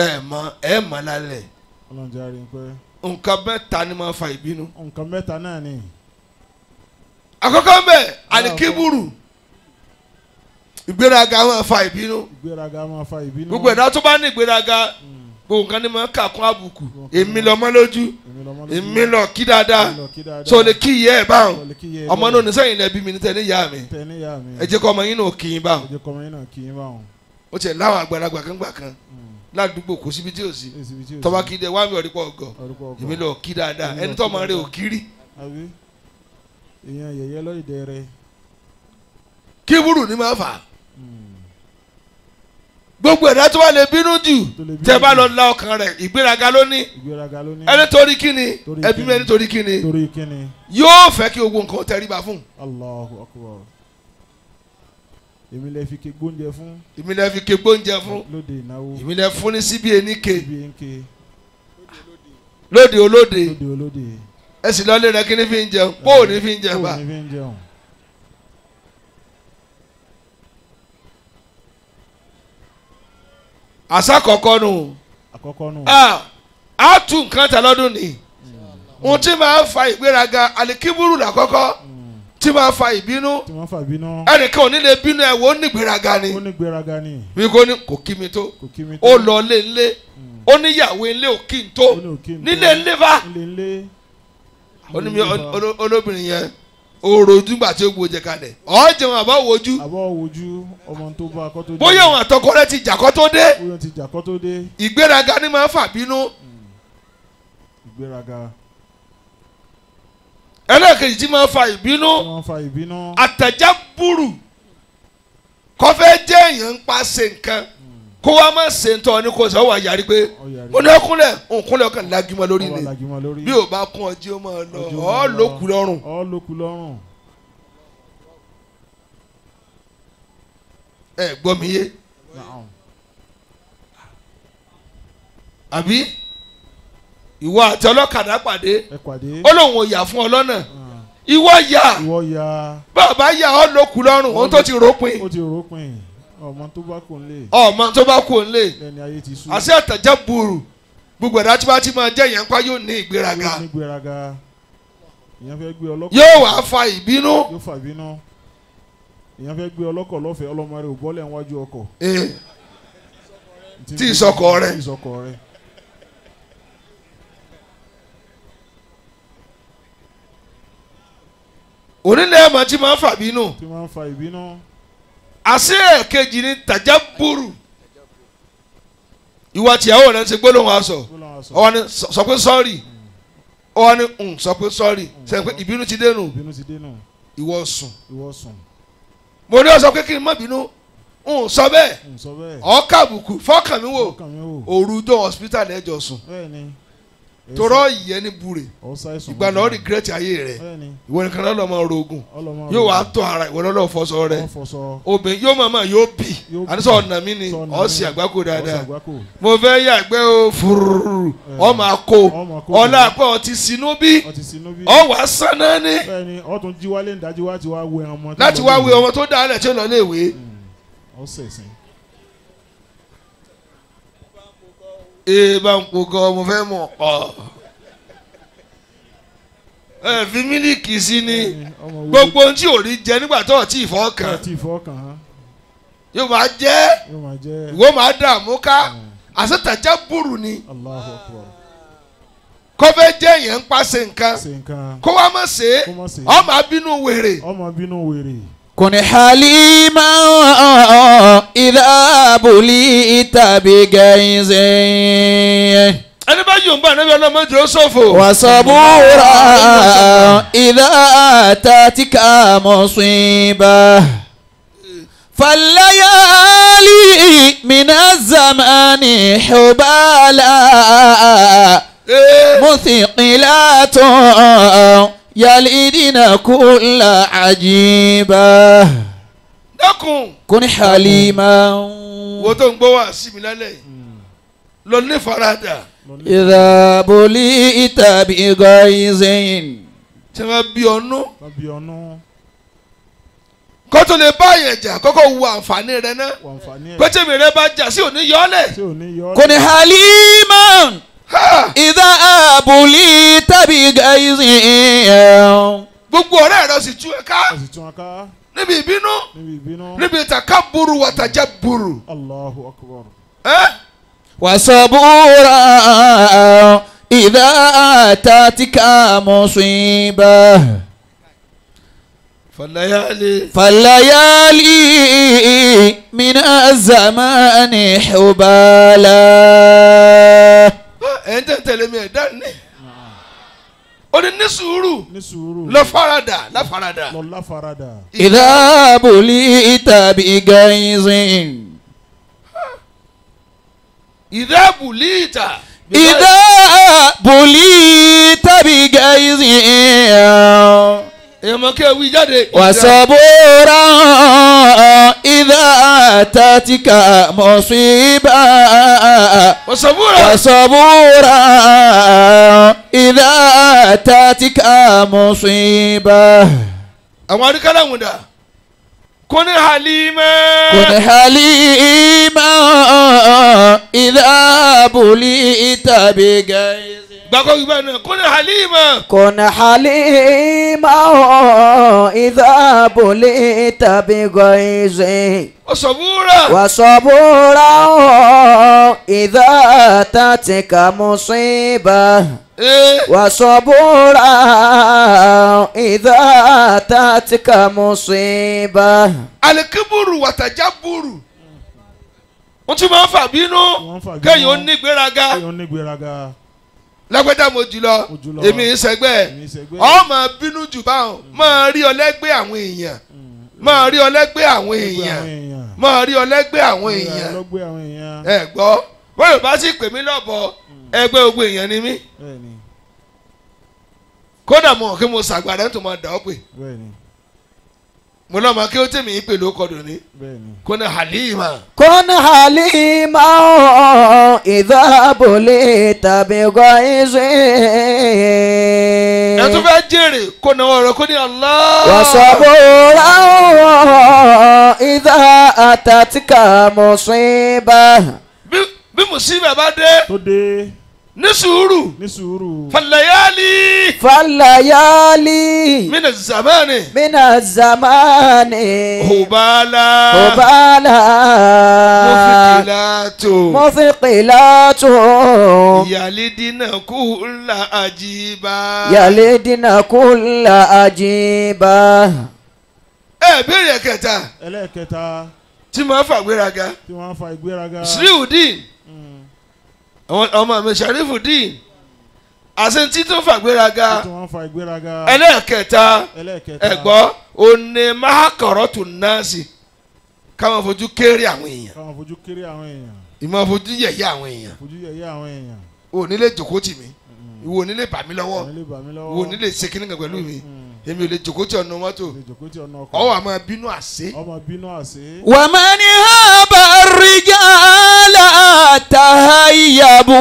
ẹ mọ̀ lálẹ́ ọlọ́run jẹ́ àárín pé. nǹkan mẹ́ta ni máa fa ìbínú. nǹkan mẹ́ta náà ni. àkọ́kọ́ bẹ́ẹ̀ alikiburu ìgbéraga máa fa ìbínú. ìgbéraga máa fa ìbínú. gbogbo ẹ̀dá tó bá ní ìgbéraga gbogbo nǹkan ni máa kà kún àbùkù èmi lọ́mọ lójú èmi lọ kí dáadáa so lè kí ìyá ẹ̀ báwọn ọmọ náà nísẹ́yìn lẹ́bí mi ní tẹ́ ní ìyá mi ẹ jẹ́ kọ́ ọmọ yín náà kí yín báwọn ó tiẹ̀ láwọn àgbàlagbà kan gbà kan ládùúgbò kò síbi tí ò sí tọ́ba kí dẹ wá mi ọ̀rípọ̀ ọ̀gọ̀ èmi lọ kí dáadáa ẹni tó máa rẹ ò kiri. èèyàn yẹ̀yẹ́ lọ́ọ̀dẹ rẹ. kíburu ni máa fà gbogbo ẹ̀dá tó wà lè bínú jù tẹ́ bá lọ la ọkàn rẹ̀ ìgbéraga ló ní ẹni torí kíni ẹbí mi ẹni torí kíni yóò fẹ́ kí gbogbo nǹkan tẹríba fún. Allahu Akbar. èmi lè fi ké gbóúnjẹ fún. èmi lè fi ké gbóúnjẹ fún. lóde ìnáwó. èmi lè fún ní síbi eníke. lóde olóde. ẹ sì lọ lé rẹ kí ni fi ń jẹun bó ní fi ń jẹun bá. àṣà kọ̀ọ̀kan nù. a tún nǹkan tẹ lọ́dún ni. ohun tí máa ń fa ìgbéraga alikiburu làkọ́kọ́ tí máa fa ìbínú ẹnìkan ò ní lè bínú ẹ̀ wò ó ní ìgbéraga ni. bí kò ní kò kí mi tó ó lọ lé nlé ó níyàwó nlé ò kí n tó nílé nlé fa ó ní mi olóbìnrin yẹn òròjú gbà tí ó gbòjẹ kalẹ̀ ọ̀ jẹun àbọ̀ wojú ọmọ tó bá akọ́ tó dé bóyá òun àtọkọ rẹ ti jà kọ́ tó dé ìgbéraga ni máa ń fà bínú. ìgbéraga. ẹlẹ́ẹ̀kejì tí máa ń fa ìbínú àtàjábùrù kọfẹ́ jẹ́ èèyàn ń pa ṣe nǹkan kó wá má ṣe ń tọ́ ní kò sọ wà yàrí pé mo ní òkúnlẹ̀ ọkàn lágìmọ̀ lórí ni bí ò bá kún ọjọ́ ó máa lọ ọ́ lókù lọ́rùn. ẹ gbọ́ mi yé àbí ìwọ àti ọlọ́kadà pàdé ó lóun ò yà fún ọ lọ́nà ìwọ yà bàbá yà ọ lókù lọ́rùn ohun tó ti ròpin ọmọ tó bá kù ń lè àṣẹ àtàjà bùrù gbogbo ẹ̀dá tí bá ti máa jẹ́ yẹn pa yóò ní ìgbéraga yóò wá fa ìbínú èèyàn fẹ́ gbé ọlọ́kọ̀ lọ́fẹ̀ẹ́ ọlọ́mọ rẹ̀ ò bọ́lẹ̀ níwájú ọkọ̀ tí ìsọkọ rẹ̀ onílẹ̀ ẹ̀mọ́ tí máa ń fà bínú. tí máa ń fa ìbínú. àṣé ẹ̀kejì ni tàjábùrù. ìwà tìyàwó rẹ̀ ń ṣe gbólóhùn aṣọ ọwọ́ ni sọ pé sọ́ọ̀rì ọwọ́ ni sọ pé sọ́ọ̀rì sẹ́yìn pé ìbínú ti dénú ìwọ sùn. mo ní ọ sọ pé kí n má bínú sọ bẹ́ẹ̀ ọkà àbùkù fọ́kàn mi wò òrùjọ hospital ẹjọ sùn torọ ìyẹn ní bure ìgbà náà regret ayé rẹ ìwọ nìkan náà lọ́mọ orogun yóò wá tọ́ ara ìwọ náà fọṣọ rẹ obìnrin yóò mọ̀mọ́ yóò bì àníṣe ọ̀nà mi ni ọ̀sì àgbákò dáadáa mo fẹ́ yàgbẹ́ o fúrúrú ọmọ àkó ọ̀là àpọ̀ ọtí sinú bí ọwà sáná ní láti wá wé ọmọ tó dáa lẹ̀ tí ó lọ léèwé. Bá ń po gan mo fẹ́ mọ̀ fi mílíkì sí ni gbogbo ohun tí ò rí jẹ nígbà tó ọtí ìfọkàn yóò máa jẹ ìwọ máa dààmú ká àṣetàjà burú ni kọ́fẹ́ jẹ́ yẹn ń pàṣẹ nǹkan kó wá má ṣe ọmọ abínú wèrè. كن حليما إذا بليت بغيظ ẹni bá yóò ń bá ẹni bí ọlọ́mọdé ó ṣòfò. وصبورا إذا أتتك مصيبة فالليالي من الزمان حبالا مثقلات يلدنا كل عجيبة. dákun. كن حليما. wo tó ń gbọ́ wá sí mi lálẹ́ lọ ní faradà. إذا بليت بغيظ. tí wọ́n bí ọnú. kó tó lè bá yẹn jà kọ́kọ́ wo àǹfààní rẹ náà. pété mi rẹ bá jà sí òní yọ́lẹ̀. كن حليما. إذا بليت بغيظ. gbogbo ọ̀rẹ́ rẹ sì tú ẹ ká níbi ìbínú níbi takaburu wa tajaburu. Allahu Akbar. وصبورا إذا أتتك مصيبة فالليالي من الزمان حبالا. ẹ̀yin tẹ́ tẹ̀lé mi ẹ̀ dání ó ní sùúrù lọ farada. إذا بليت بغيظ. إذا بليت بغيظ. وصبورا إذا أتتك مصيبة. وصبورا إذا أتتك مصيبة. àwọn adúkálà ń dà كن حليما. كن حليما إذا بليت بغيظ. كن حليما. كن حليما إذا بليت بغيظ. وصبورا إذا أتتك مصيبة. وصبورا إذا أتتك مصيبة. alikiburu wàtàjáburu wọ́n tún máa ń fà bínú kéèyàn ó ní gbéraga lágbẹ́dá mo jùlọ èmi ìṣẹ́gbẹ́ ọ máa bínú jù báwọn máa rí ọlẹ́gbẹ́ àwọn èèyàn máa rí ọlẹ́gbẹ́ àwọn èèyàn ẹ gbọ́ wọ́n yóò bá sì pè mí lọ́bọ̀ ẹgbẹ́ ogun èèyàn ni mí kódà mo kí mo ṣàgbàdàn tó máa dà ọ́ pé mo lọ ma kí o tẹ̀mí pè ló kọ́ dùn ní. كن حليما. كن حليما إذا بليت بغيظ. ẹ tún fẹ́ jèrè kó na ọ̀rọ̀ kó ní Allah. وصبورا إذا أتتك مصيبة. bí mùsíbà bá dé ní sùúrù. ní sùúrù. falayali. falayali. mina zamani. mina zamani. hubala. hubala. mufikilatu. mufikilatu. yalidina kula ajiba. yalidina kula ajiba. béèrè kẹta. ẹlẹ́ẹ̀kẹta. tí máa fa ìgbéraga. tí wọ́n fa ìgbéraga. Sirihudeen. ọmọ mi Sharifudeen. àṣentí tó fa ìgbéraga. tí wọ́n fa ìgbéraga. ẹlẹ́ẹ̀kẹta. ẹlẹ́ẹ̀kẹta. ẹ̀gbọ́ òní mahakarọ́tù náàsì. káwọn fojú kéré àwọn èèyàn. káwọn fojú kéré àwọn èèyàn. ìmọ̀ fojú yẹ̀yẹ́ àwọn èèyàn. fojú yẹ̀yẹ́ àwọn èèyàn. o ò ní lè jòkó tì mí. ìwọ ò ní lè bà mí lọ́wọ́. ìwọ ò ní lè ṣe kíní kan pẹ̀lú mi. èmi ò lè jòkó tí ọ̀nà mọ́tò. ọ wà máa bínú àṣẹ. ọmọ bínú àṣẹ. wa man haba rijala tahayyabu.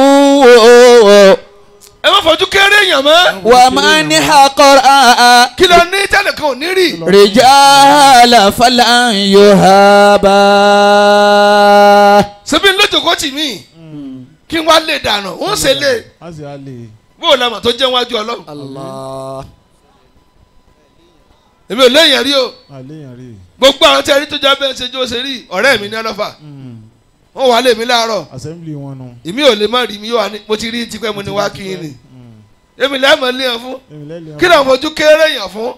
ẹ má fojú kéré èèyàn mọ́. wa man haqara. kí ló ní tẹ́lẹ̀ kan ò ní rí. rijala falan yuhaba. ṣebí ń lọ jòkó tì mí. kí n wá lè dànù ń ṣe lè. a sì á lè. bó o lamọ̀ tó jẹ́ wájú Ọlọ́run. Allah. èmi ò léèyàn rí o. àléyàn rí. gbogbo àwọn tí a rí tó jẹ́ bẹ́ẹ̀ ṣe jó ṣe rí ọ̀rẹ́ mi ní ọlọ́fà. wọ́n wà lé mi láàárọ̀. assembly wọn nu. èmi ò lè má rí mi yóò wá ní mo ti rí tipẹ́ mo ní wá kí n ni. èmi lẹ́ẹ̀mọ̀ léèyàn fún. kí ló ń fojú kéré èèyàn fún.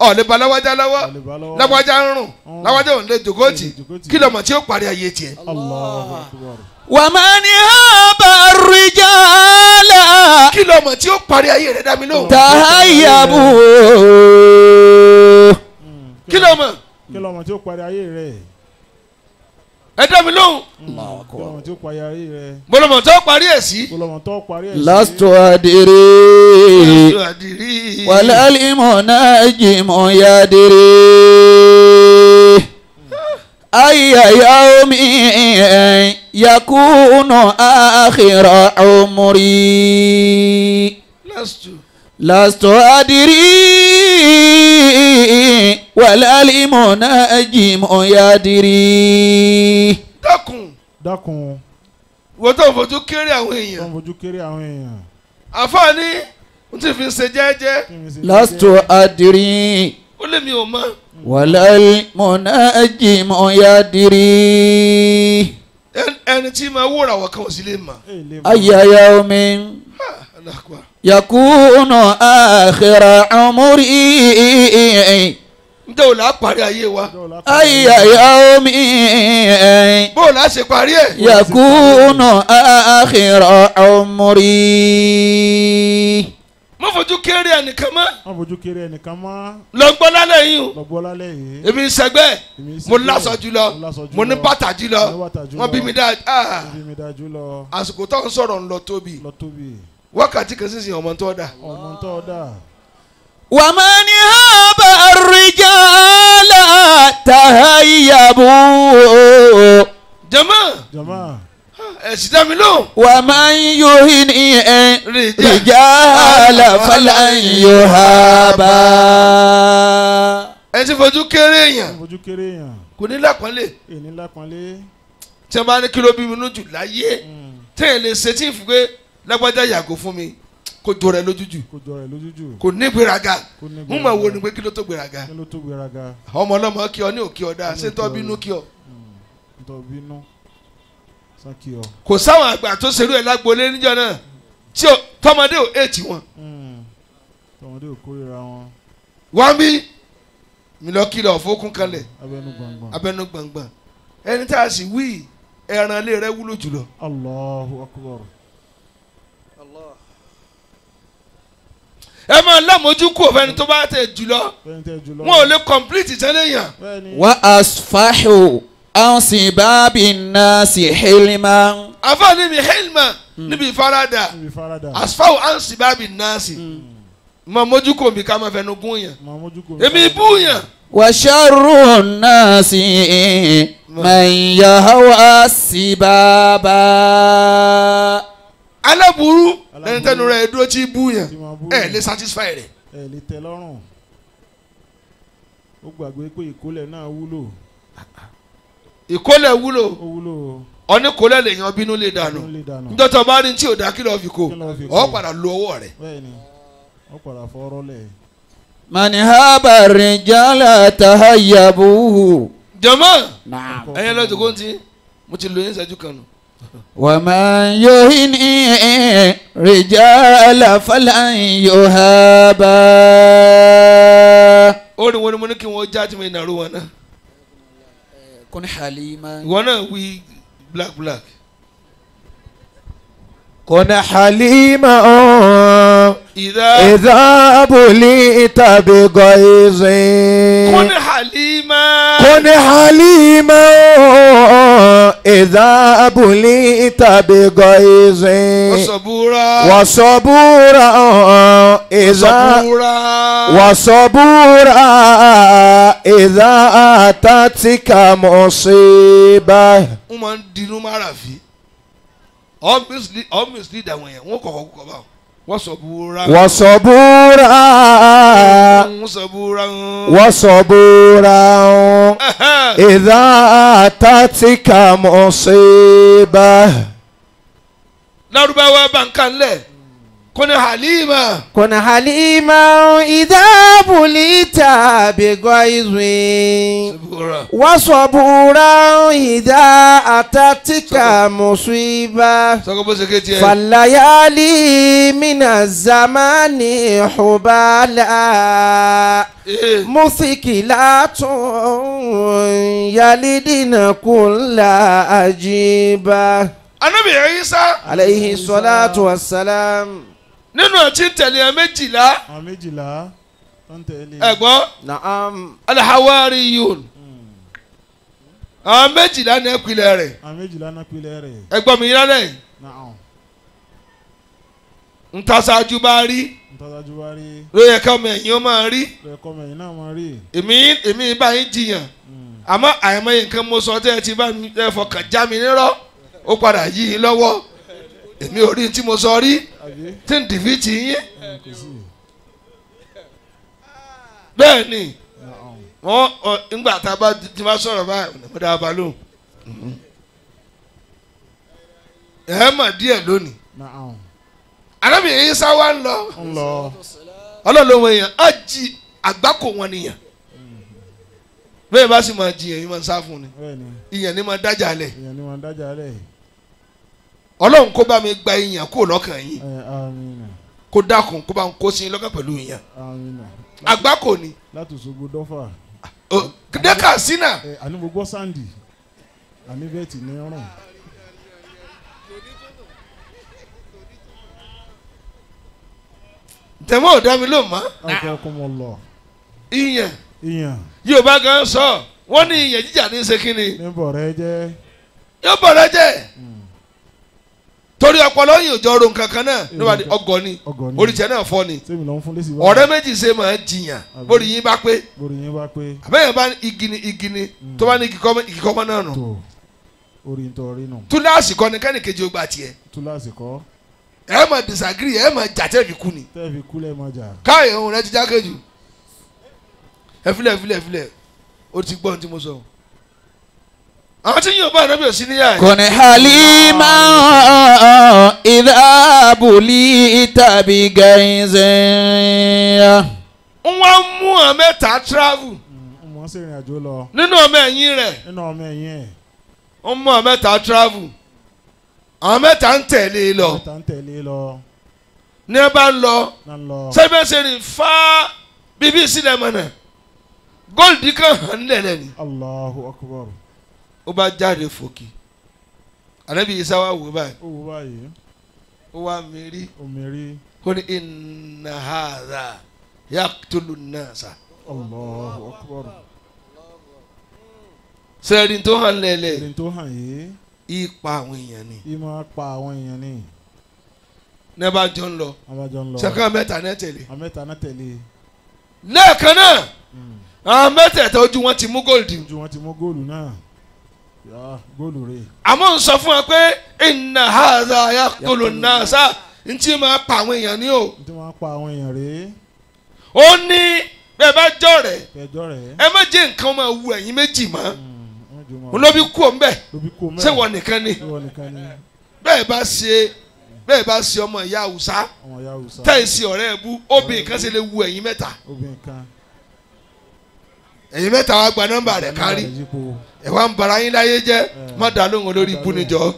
ọ̀ lè ba láwájá lọ́wọ́ láwájá ń rùn láwájá ò lè jòkó tì kí ló mọ̀ tí ó parí ayé tiẹ̀. Allahu Akbar. wa man haba rijala. kí ló mọ̀ tí ó parí ayé rẹ̀ dá mi lóhùn. tahayyabu. kí ló mọ̀. kí ló mọ̀ tí ó parí ayé rẹ̀. ẹ dá mi lóhùn. kí ló mọ̀ tí ó parí ayé rẹ̀. bọ́lọ̀mọ̀ tó parí ẹ̀ sí. bọ́lọ̀mọ̀ tó parí ẹ̀ sí. lastu adiri. wala limunajimu yadiri. ayya yawmi yakunu akhira umri. lastu adiri. wala limunajimu yadiri. dákun wọ́n tó ń fojú kéré àwọn èèyàn. tó ń fojú kéré àwọn èèyàn. àfààní n ti fi ṣe jẹ́jẹ́. lastu adiri. ó lé mi ò mọ̀. walal munajimu yadiri. ẹni tí máa wúra wọ̀ kan ò sí lè mọ̀. ayya yawmin yakunu akhira umri. ǹjẹ́ o là á parí ayé wa. ayya yawmin bó o là á ṣe parí ẹ̀. yakunu akhira umri. má fojú kéré ẹnìkan mọ́. má fojú kéré ẹnìkan mọ́. lọ gbọ́ lálẹ́ yìí o. lọ gbọ́ lálẹ́ yìí. èmi ń sẹgbẹ́ mo lásọ jùlọ mo ní bàtà jùlọ wọ́n bí mi dá jùlọ. àsìkò tó ń sọ̀rọ̀ ń lọ tóbi wákàtí kan sísìn ọmọ tó dà. ọmọ tó dà. wa man haba rijala tahayyabu. jama ẹ̀sìn dá mi lóhùn. wa man yuhini rijala falan yuhaba. ẹ ti fojú kéré èèyàn kò ní lápọ́nlé. tí wọ́n bá ní kí ló bí mi nú jù láyé tẹ́yìn lè ṣe tí ì fún pé lágbájá yàgò fún mi kò jọ rẹ lójújù kò ní gbéraga ń mọ̀ wo ni pé kí ló tó gbéraga ọmọ ọlọ́mọ kí ọ ní òkè ọ̀dà ṣé tó bínú kí ọ. kò sáwọn àgbà tó ṣerú ẹ̀ lágbolé níjọ́ náà tí tọmọdé ò èètì wọn. tọmọdé ò kórìíra wọn. wọ́n bí mi lọ kìlọ̀ fókun kanlẹ̀ abẹnú gbọ̀ngbọ̀n ẹni tá a sì wí ẹran ilé rẹ wúlò jùlọ. Allahu Akbar. ẹ máa lámójú kú òfẹ́ni tó bá tẹ̀ jùlọ wọn ò lè complete ìtẹ́lẹ̀ yàn. wa asfahu an sibabi nasi hilman. àfààní mi hilman níbi ìfaradà asfahu an sibabi nasi mọ mójú kò mi ká máa fẹnu gún yàn èmi bú yàn. wa sharru nasi man yahwa sibaba. aláburú lẹni tẹnu rẹ dúró tí bú yàn ẹ lè satisfy rẹ. ẹ lè tẹ́ lọ́rùn ó gbàgbé pé ìkólẹ̀ náà wúlò. ìkólẹ̀ wúlò ọní kò lẹ́lẹ̀ yan bínú lè dànù níjọ́ tó bá ní tí ò dá kí lọ́ọ́ fi kó ọ padà lo ọwọ́ rẹ̀. bẹ́ẹ̀ni ọ padà fọ́ọ́rọ́ lẹ̀. من هاب الرجال تهيبوه. jọ̀mọ́ نعم. ẹ̀yin lọ́jọ́ kó ń tí mo ti lo yín ṣẹ́jú kan nù. ومن يهن رجال فلن يهابا. ó ní wọn ni mo ní kí wọ́n já tí mo ìnàró wọn náà. كن حليما. ìwọ náà wí black. كن حليما إذا بليت بغيظ. كن حليما. كن حليما إذا بليت بغيظ. وصبورا. وصبورا إذا أتتك مصيبة. wọ́n máa ń dinú mára fi obviously dàwọn yẹn wọ́n kọ̀kọ́ kúkọ̀ báwọn wọ́n sọ̀búra. وصبورا إذا أتتك مصيبة. lárúbáwá bá ń kan lẹ̀ كن حليما. كن حليما إذا بليت بغيظ. وصبورا إذا أتتك مصيبة. فالليالي من الزمان حبالا مثقلات يلدن كل أجيبة. Ànábì Ìsá عليه الصلاة والسلام. nínú àti tẹ̀lé ẹ méjìlá. méjìlá tó ń tẹ̀lé. ẹ̀gbọ́n. Naam. Al-Hawariyun. àwọn méjìlá ní ẹ̀pìlẹ̀ rẹ̀. méjìlá ní ẹ̀pìlẹ̀ rẹ̀. ẹ̀gbọ́n mi yíra lẹ́yìn. ntaṣáájú bá rí. ló yẹ ká ọmọ ẹ̀yìn ó máa rí. èmi bá yín jiyàn. àmọ́ àìmọye nǹkan mo sọ tẹ́ ẹ ti bá mi fọkàn já mi nírọ́. ó padà yí yín lọ́wọ́ èmi ò rí tí mo sọ rí tí ń dìfìtì yín bẹ́ẹ̀ ni wọ́n ńgbà tá a bá ti bá sọ̀rọ̀ báyìí mo dáa bá lóhùn ẹ̀ mọ̀ díẹ̀ lónìí Ànábì Ìsá wa ń lọ ọlọ́run èèyàn á jí àgbákò wọn nìyàn bẹ́ẹ̀ bá sì máa jiyàn yín máa ń sá fún ni ìyẹn ni máa dájà lẹ̀. Ọlọ́run kó bá mi gba ìyàn kó lọ́kàn yín kó dákun kó bá ń kó sí lọ́kàn pẹ̀lú ìyàn àgbákò ni. láti Òṣogbo dọ́fà. dẹ́ka sínà. àní gbogbo sáǹdì àní bẹ́ẹ̀tì ní ọ̀rùn. tẹ̀mọ́ ò dá mi ló mọ́. akẹ́kọ̀ọ́ mọ̀ lọ. ìyàn. Yorùbá gan sọ wọ́n ní ìyẹn jíjà ní ṣe kí ni. ní bọ̀rẹ́ jẹ́. yóò bọ̀rẹ́ jẹ́ torí ọpọlọ yìí ò jọ ro nǹkan kan náà níwájú ọgọ ni oríṣi náà fọ́ ni ọ̀rẹ́ méjì ṣe máa jiyàn bórí yín bá pé àbẹ́yẹn bá igi ni tó bá ní igi kọ́mọ́ náà nù túláàsì kọ́ ni kẹ́ni kejì ó gbà tiẹ̀ ẹ máa disagree ẹ máa jà tẹ́ fi kú ni káyọ̀ ohun rẹ ti já kejì ẹ filẹ̀ ó ti gbọ́ ohun tí mo sọ àwọn tí yóò bá ànábì òsì níyà yìí. kò ní halima ìdábòlì tàbí gẹ̀ẹ́sẹ̀. wọ́n mú àwọn mẹ́ta travel. wọ́n sì rìn àjò lọ. nínú ọmọ ẹ̀yìn rẹ̀. wọ́n mú àwọn mẹ́ta travel. àwọn mẹ́ta ń tẹ̀lé lọ. ní ẹ bá ń lọ. sẹ́gbẹ́sẹ̀ rìn fá bíbí sílẹ̀ mọ́nà. góòlù kan hàn nílẹ̀ ni. Allahu Akbar. ó bá jáde fòkì ànábì Ìsá wá wò báyìí ó wá mérí ó ní inna hadha yaqtulu nnasa. Allahu Akbar. sẹ́ẹ̀rì tó hàn lẹ́lẹ̀ ẹni tó hàn yìí ipa àwọn èèyàn ni. ìmọ̀ pa àwọn èèyàn ni. ní ẹ bá jọ ń lọ sẹ́kàn mẹ́ta náà tẹ̀lé. lẹ́ẹ̀kan náà àwọn mẹ́tẹ̀ẹ̀ta ojú wọn ti mú góòlù náà. góòlù rè. àmọ́ ń sọ fún wa pé inna hadha yaqtulu nnasa ntí máa pa àwọn èèyàn ní o. ntí máa pa àwọn èèyàn rè. ó ní bẹ́ẹ̀ bá jọ rẹ̀ ẹ má jẹ́ nǹkan máa wu ẹ̀yin méjì mọ́. olóbi kú òun bẹ́ẹ̀ ṣé wọ́n nìkan ni bẹ́ẹ̀ bá ṣe ọmọ ìyá Haúsá tẹ̀sí ọ̀rẹ́ ẹ̀bú obìnrin kan ṣe lè wu ẹ̀yin mẹ́ta ẹ̀yin mẹ́ta wá gba nọ́mbà rẹ̀ kárí ẹ̀ wá ń bara yín láyé jẹ́ má dá lóhùn olórí ibú níjọ́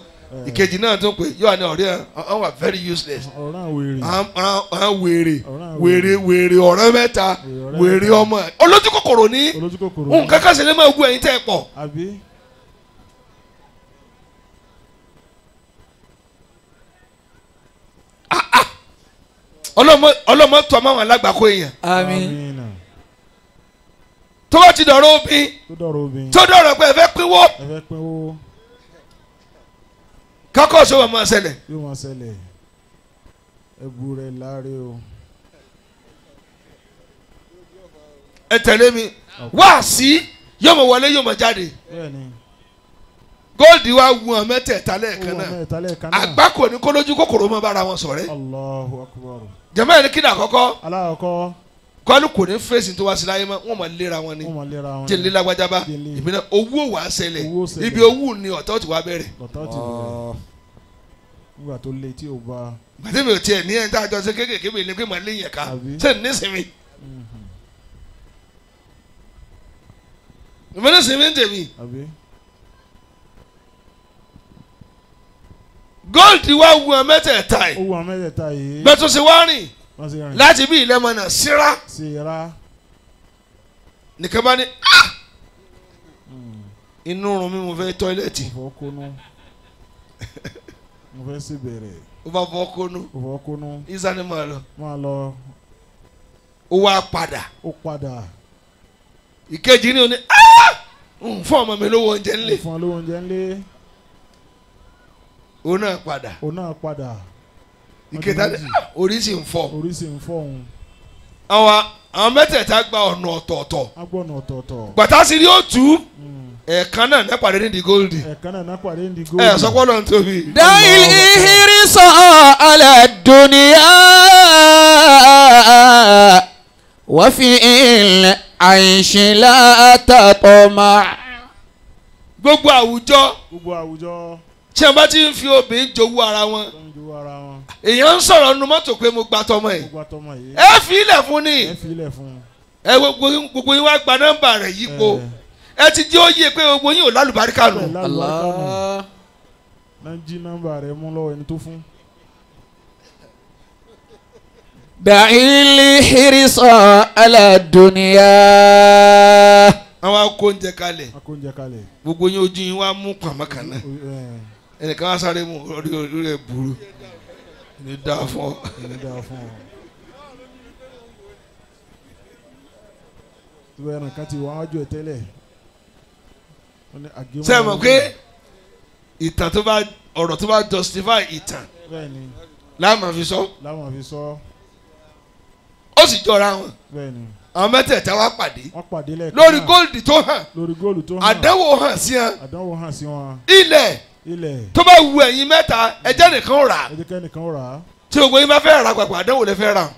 ìkejì náà tún pé yóò ní ọ̀rẹ́ ẹ̀ wà very useless wèrè ọ̀rẹ́ mẹ́ta wèrè ọmọ ẹ̀ olójú kòkòrò ní nǹkan kan ṣe lè máa wu ẹ̀yin tẹ́ ẹ pọ̀. ọlọ́mọ tó ọmọ àwọn alágbàkọ èèyàn. Àmín. tó bá ti dọ̀rọ̀ obìn tó dọ̀rọ̀ pé ẹ fẹ́ pínwó kákọ́ sọ wọn máa ṣẹlẹ̀. yóò máa ṣẹlẹ̀ ẹ̀bù rẹ̀ láre o. ẹ tẹ̀lé mi wá sí yóò mọ̀ wọlé yóò mọ̀ jáde. góòdì wa wù ọ́ mẹ́tẹ̀ẹ̀ta lẹ́ẹ̀kan náà àgbákò ní kólójú kòkòrò mọ́ bára wọn sọ̀rẹ́. Allahu Akbar. jẹ́mọ́ ẹni kí ni àkọ́kọ́. alákọ̀ọ́kọ́. kọ́lù kò ní fèsì tó wá sí láyé mọ́ wọ́n mọ̀ léra wọn ni jẹ́ lílá gbajaba ìbílẹ̀ owó wà á ṣẹlẹ̀ ibi owó ni ọ̀tọ̀ ti wá bẹ̀rẹ̀. nígbà tó lé tí o bá. gbàdé mi ò tiẹ̀ ní ẹ̀ ń tá a jọ ṣe kéékèèké mi ní pé màá lé yẹn ká ṣé ní sinmi. ìmọ̀ ní sinmi ń tèmi. góòlù wa wù ọ́ mẹ́tẹ̀ẹ̀ta yìí bẹ́ẹ̀ tó ṣe wá rìn láti bí ilẹ̀ mọ̀nà síra nìkan bá ní inú rún mi mo fẹ́ tọ́ílẹ̀tì mo fẹ́ sí bẹ̀rẹ̀ ó bá fọ́ kónú ìsani máa lọ ó wá padà ìkejì ni ó ní fún ọmọ mi lówó oúnjẹ ńlẹ̀ ó náà padà ìkẹta orí sì ń fọ́ òun. àwọn mẹ́tẹ̀ẹ̀ta gba ọ̀nà ọ̀tọ̀ọ̀tọ̀. gbàtà sí ni ó tú ẹ̀ẹ̀kan náà ní pàdé ní góòlì. ẹ̀ sọ́kọ́ náà ń tóbi. dáìl ìhírísọ̀ alẹ́ dùnìyà wọ́n fi ilẹ̀ àìṣìlá àtàtọ̀mà. gbogbo àwùjọ tí a bá ti ń fi obìnrin jowú ara wọn èèyàn ń sọ̀rọ̀ nínú mọ́tò pé mo gba tọmọ yìí ẹ fi ilẹ̀ fún ni ẹ gbogbo yín wá gba nọ́mbà rẹ̀ yípo ẹ ti jẹ́ òye pé gbogbo yín ò lálùbáríkà nù. náà jí nọ́mbà rẹ̀ mú lọ́wọ́ ẹni tó fún. da'ili hirisa ala dunya. àwọn akóúnjẹ kalẹ̀ gbogbo yín ojú yín wá mú pàmò kan náà ẹnìkan wá sáré mú orí rẹ̀ burú ní dáa fún ọ. tó bẹ́ẹ̀ nìkan ti wọ́n ájú ẹ̀ tẹ́lẹ̀. sẹ́ẹ̀ mọ̀ pé ìtàn tó bá ọ̀rọ̀ tó bá justify ìtàn láàmú fi sọ ó sì jọra wọn àwọn mẹ́tẹ̀ẹ̀ta wá pàdé lórí góòlù tó hàn àdánwò hàn sí wọn ilẹ̀ tó bá wu ẹ̀yin mẹ́ta ẹjẹ́ nìkan rà tí gbogbo yín bá fẹ́ ra pàpà àdánwò lẹ fẹ́ ra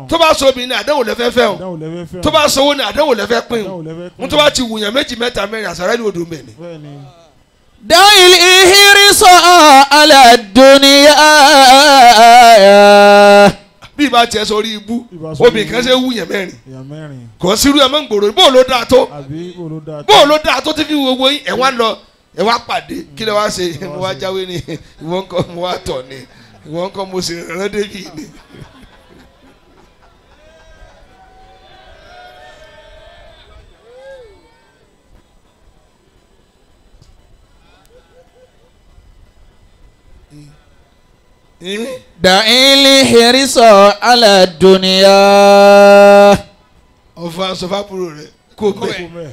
tó bá so obìnrin àdánwò lẹ fẹ́ fẹ́ o tó bá so owó ni àdánwò lẹ fẹ́ pín o tó bá ti wùyàn méjì mẹ́ta mẹ́rin àsàrà ní odò mẹ́ni. dáìl ìhírísọ̀ ala dunya. bí ibà tiẹ̀ sọ orí ibú obìnrin kan ṣe wúyàn mẹ́rin kò sírú ẹ̀ mọ́ ń gbòòrò bó ló dáa tó ti fi gbogbo yín ẹ̀ wá lọ ẹ̀ wá pàdé kí lè wá ṣe mo wá jáwé ni ìwọ ńkọ́ mo wá tọ̀ ni ìwọ ńkọ́ mo sì rán débi ni. da'ili hirisa ala dunya. ọ̀fà sọ̀fàbúrò rẹ̀ kò mẹ́.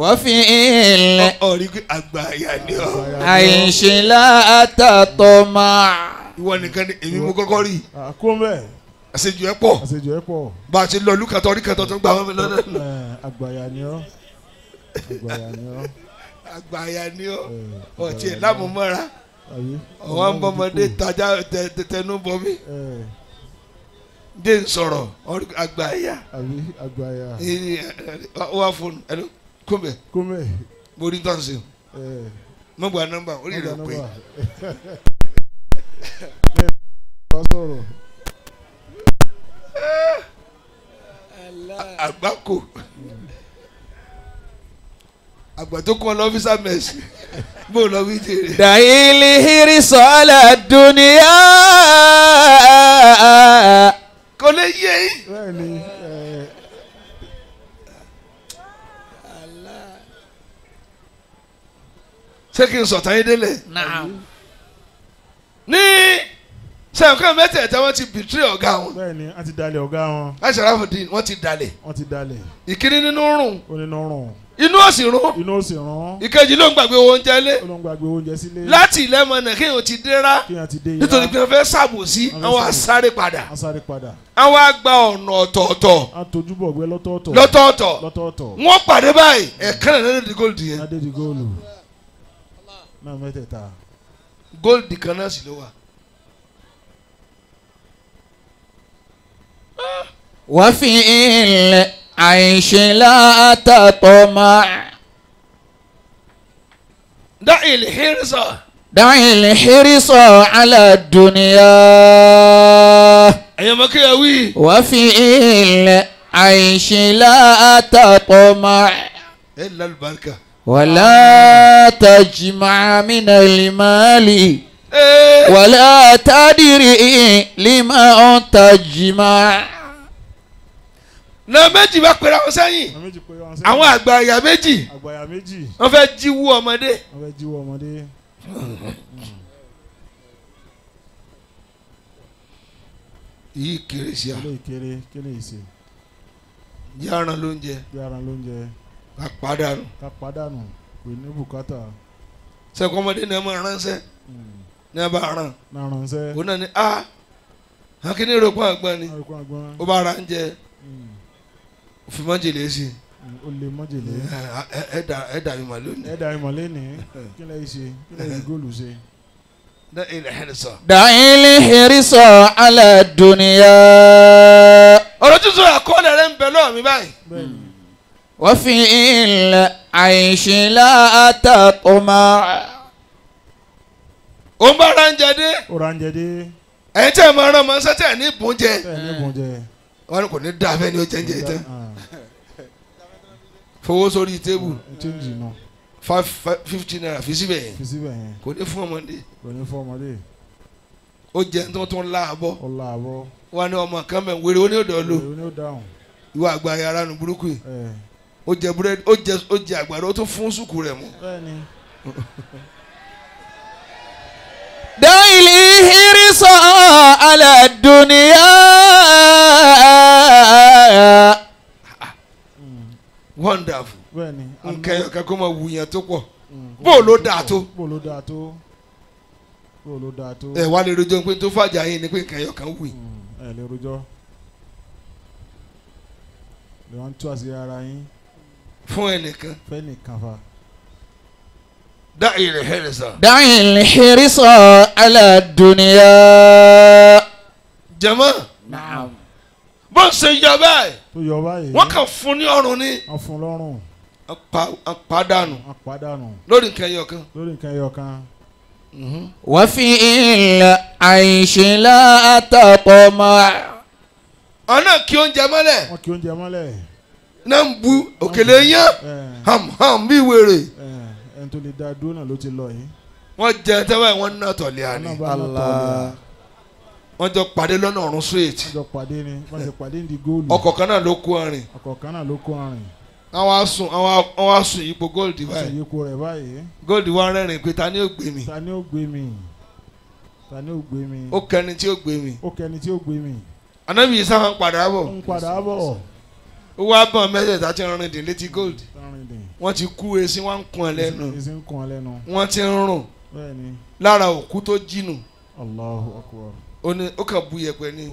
wọ́n fi ilẹ̀. ọ̀rí àgbà àyà ni ọ. àìṣìlá àtàtọ̀mà. ìwọ nìkan ni èmi mú kọ́kọ́ rí. kó mẹ́. àṣejù ẹ pọ̀. bá a ti lọ lùkàtọ̀ orí kàtọ̀ tó ń gbà wọ́n mi lọ́nà. àgbàyà ni ọ. àgbàyà ni ọ. ọ̀tí ẹ̀ lámùmọ́ra. àwọn ọmọdé tajà tẹnu bọ mi dé sọ̀rọ̀ àgbàyà wà fún ẹnu kúmbẹ mo rí tán sí o mo gba nọ́mbà orí rẹ̀ pé àgbákò àgbà tó kọ́ lọ́fíìsà mẹ́sì bó lọ wí jèrè. dàílì hírísọ̀ àlà dúníyà. kò lè yé yín. bẹ́ẹ̀ni ṣé kí n sọ̀tàn yín délẹ̀. Naam. ní sẹ́wọ̀n mẹ́tẹ̀ẹ̀ta wọ́n ti bìtírì ọ̀gá wọn. bẹ́ẹ̀ni a ti dalẹ̀ ọ̀gá wọn. Asharafuddin wọ́n ti dalẹ̀. wọ́n ti dalẹ̀. ìkíní nínú rùn. onínú rùn. inú òsì rún. inú òsì rún. ìkejì ló ń gbàgbé oúnjẹ lé. ó ló ń gbàgbé oúnjẹ sílé. láti ìlẹ́mọ̀nà kéèyàn ti dérá. kéèyàn ti dé yá. nítorí pé wọ́n fẹ́ ṣàbòsí àwọn asáré padà. asáré padà. àwọn àgbà ọ̀nà ọ̀tọ̀ọ̀tọ̀. a tójú bọ̀ gbé lọ́tọ̀ọ̀tọ̀. lọ́tọ̀ọ̀tọ̀. wọ́n pàdé báyìí ẹ̀kan náà lóde góòlù yẹn. adé di góòlù. náà mẹ́tẹ̀ẹ̀ta. góòlù kan náà sì ló wà. وفي العيش لا تطمع. دع الحرص. دع الحرص على الدنيا. أيما كياوي. وفي العيش لا تطمع. إلا البركة. ولا تجمع من المال. ولا تدري لما تجمع. na méjì bá pèrè àwọn sẹ́yìn àwọn àgbàyà méjì wọ́n fẹ́ jíwú ọmọdé. yìí kéré sí a. yaran ló ń jẹ. ká pàdánù. kò ní bùkátà. sẹ́kọ̀ ọmọdé náà máa ránṣẹ́ ní a bá ràn. ó náà ní a akíní rògbò àgbọn ni ó bá ra ń jẹ. òfin májèlé sí. o lè májèlé. ẹ dàbí màlúù ni. ẹ dàbí màlúù ni kí lè ṣe kí lè ṣe góòlù ṣe. دع الحرص. دع الحرص على الدنيا. ọ̀rọ̀ tí sọ àkọọ́lẹ̀ rẹ̀ ń bẹ lọ́wọ́ mi báyìí. وفي العيش لا تطمع. ó ń bá ránjẹ dé. ó ránjẹ dé. ẹ̀yin tẹ́ ẹ̀ máa rán ọmọ sẹ́tẹ̀ ní ìbúnjẹ. wọn kò ní dá abẹ́ ni ó jẹ́ ń jẹ tán. fowó sórí tébù. 50 naira fi síbẹ̀ yẹn kò ní fún ọmọdé. ó jẹ tó tó ń láàbọ̀. wọn ní ọmọ kan mẹ́ wéré ó ní òdò lò. ìwà àgbà yàrá nu burúkú yìí. ó jẹ búrẹ́dì ó jẹ àgbàdo ó tún fún sùkú rẹ̀ mú. دع الحرص على الدنيا. wonderful. nkẹyọ kankan ma wuyan tó pọ̀ bó ló dáa tó. ẹ wá lè rojọ́ pé tó fàjà yín ni pé nkẹyọ kan wù. ẹ lè rojọ́ lè wọ́n tú àṣírí ara yín. fún ẹnìkan. fẹ́nìkan fa. دع الحرص. دع الحرص على الدنيا. jama. نعم. bó ṣe yọ báyìí. tó yọ báyìí. wọ́n kàn fún ní ọrùn ni. wọ́n fún lọ́rùn. àpàdánù. lórí nǹkan ẹyọ kan. وفي العيش لا تطمع. ọ̀nà kí oúnjẹ mọ́lẹ̀. wọ́n kí oúnjẹ mọ́lẹ̀. náà ń bu òkèlè yán ham bí wèrè. ẹni tó lè dá dúró náà ló ti lọ yìí. wọ́n jẹ tẹ́wọ́ wọ́n ná tọ̀lé àná. wọ́n jọ pàdé lọ́nà ọ̀run straight. wọ́n jọ pàdé ni wọ́n jọ pàdé ní góòlù. ọkọ̀ kan náà ló kó arìn. àwọn asùn ipò gold báyìí. gold wa rẹ́rìn pé ta ni ó gbé mi. ó kẹni tí ó gbé mi. Ànábì Ìsá ń padà bọ̀. ó wá bọ̀ mẹ́tẹ̀ẹ̀ta tí ń rìn dín létí gold. wọ́n ti kú esin wọ́n ń kun ẹ lẹ́nu. wọ́n ti ń rùn. lára òkú tó jìnnù. Allahu Akbar. ó kàn bu yẹ̀pẹ̀ ni.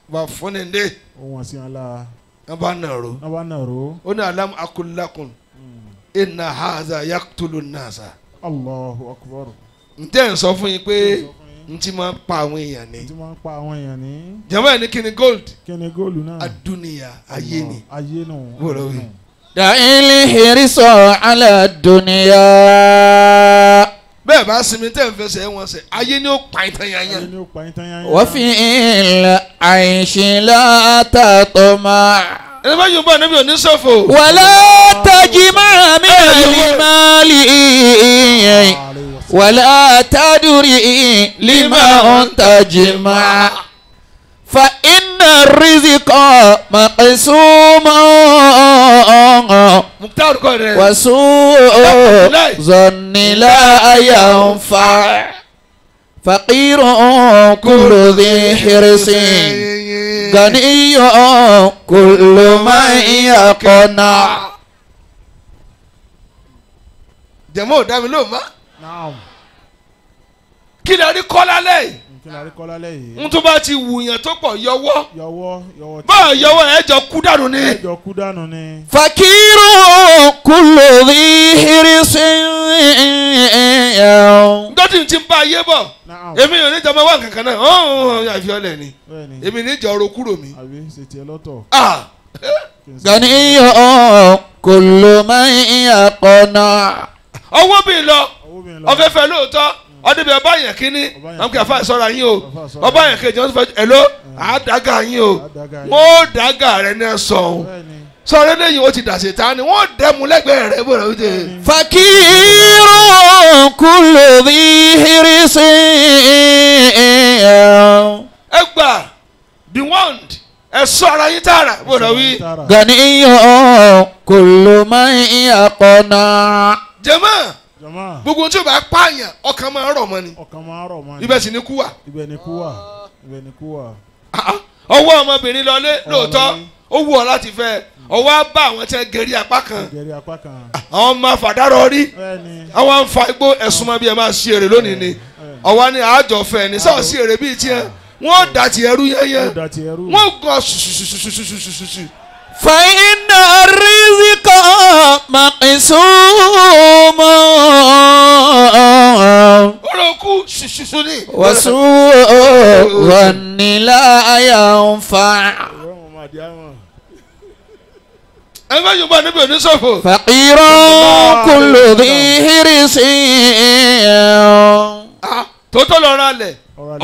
bá fún ni dé. ohun àti àlá. wọ́n bá nàró. ó ní alam aqul lakum inna hadha yaqtulu nasa. Allahu Akbar. ǹjẹ́ ń sọ fún yín pé n ti máa pa àwọn èèyàn ní. jama ni kí ni gold. kí ni gold náà. adúniya ayé ni. ayé nù. wọ́rọ̀ wí. دع الحرص على الدنيا. bẹ́ẹ̀ bá sinmi tẹ́ ń fẹsẹ̀ wọn sẹ̀ ayé ni ó pa ìtàn yanyan. وفي العيش لا تطمع. ẹni bá yóò bá níbi òní ṣòfò. ولا تجمع من المال ولا تدري لما تجمع فإن الرزق مقسوم وسوء ظن لا ينفع فقير كل ذي حرص غني كل من يقنع. jẹ̀mọ́ ò dá mi lóhùn mọ́. kí ni a rí kọ́ lálẹ́ yìí. n tó bá ti wùyàn tó pọ̀ yọwọ́. báà yọwọ́ ẹ̀ jọ kú dànù ni. fakiru kullu dhi hirsin. dọ́tí ti ń bá ayé bọ̀ èmi ò ní jọmọ wá kankan náà ọ̀hún àfiọ́lẹ̀ ni èmi ní jọ ọ̀rọ̀ kúrò mi. ganiyun kullu man yaqna. ọwọ́ bí lọ ọ̀fẹ́fẹ́ lóòótọ́ ọdẹbi ọba yẹn kínní àwọn kí afa sọra yín o ọba yẹn kejì wọn fẹ́ ẹlò àádága yín o wọn ò dága rẹ ní ẹsọ sọ̀rọ̀ lẹ́yìn o ti dàsẹ ta ni wọn dẹmu lẹ́gbẹ̀ẹ́ rẹ bó rẹ o tẹ. fakiru kullu dhi hirsin. ẹ gbà be warned ẹ sọ ara yín tààrà bó rẹ wí. ganiyun kullu man yaqna. jẹ́mọ́ gbogbo tí o bá pààyàn ọkàn máa rọ̀ mọ́ ni. ibẹ̀ sì ni kú wà. ọwọ́ ọmọbìnrin lọlé lóòótọ́ ó wù ọ́ láti fẹ́ ọwọ́ á bá àwọn tí wọ́n gẹ̀rí apá kan àwọn máa fàdárọ̀ rí àwọn à ń fa igbó ẹ̀sùn máa bí ẹ máa ṣe èrè lónìí ni ọwọ́ ni àjọfẹ́ ni sọ́ọ̀ sí èrè bíi tiẹ̀ wọ́n dà tí ẹrú yẹ́yẹ́ wọ́n gàn ṣùṣùṣùṣùṣùṣùṣù. فإن الرزق مقسوم وسوء الظن لا ينفع فقير كل ذي حرص. tòótọ́ lọ ra lẹ̀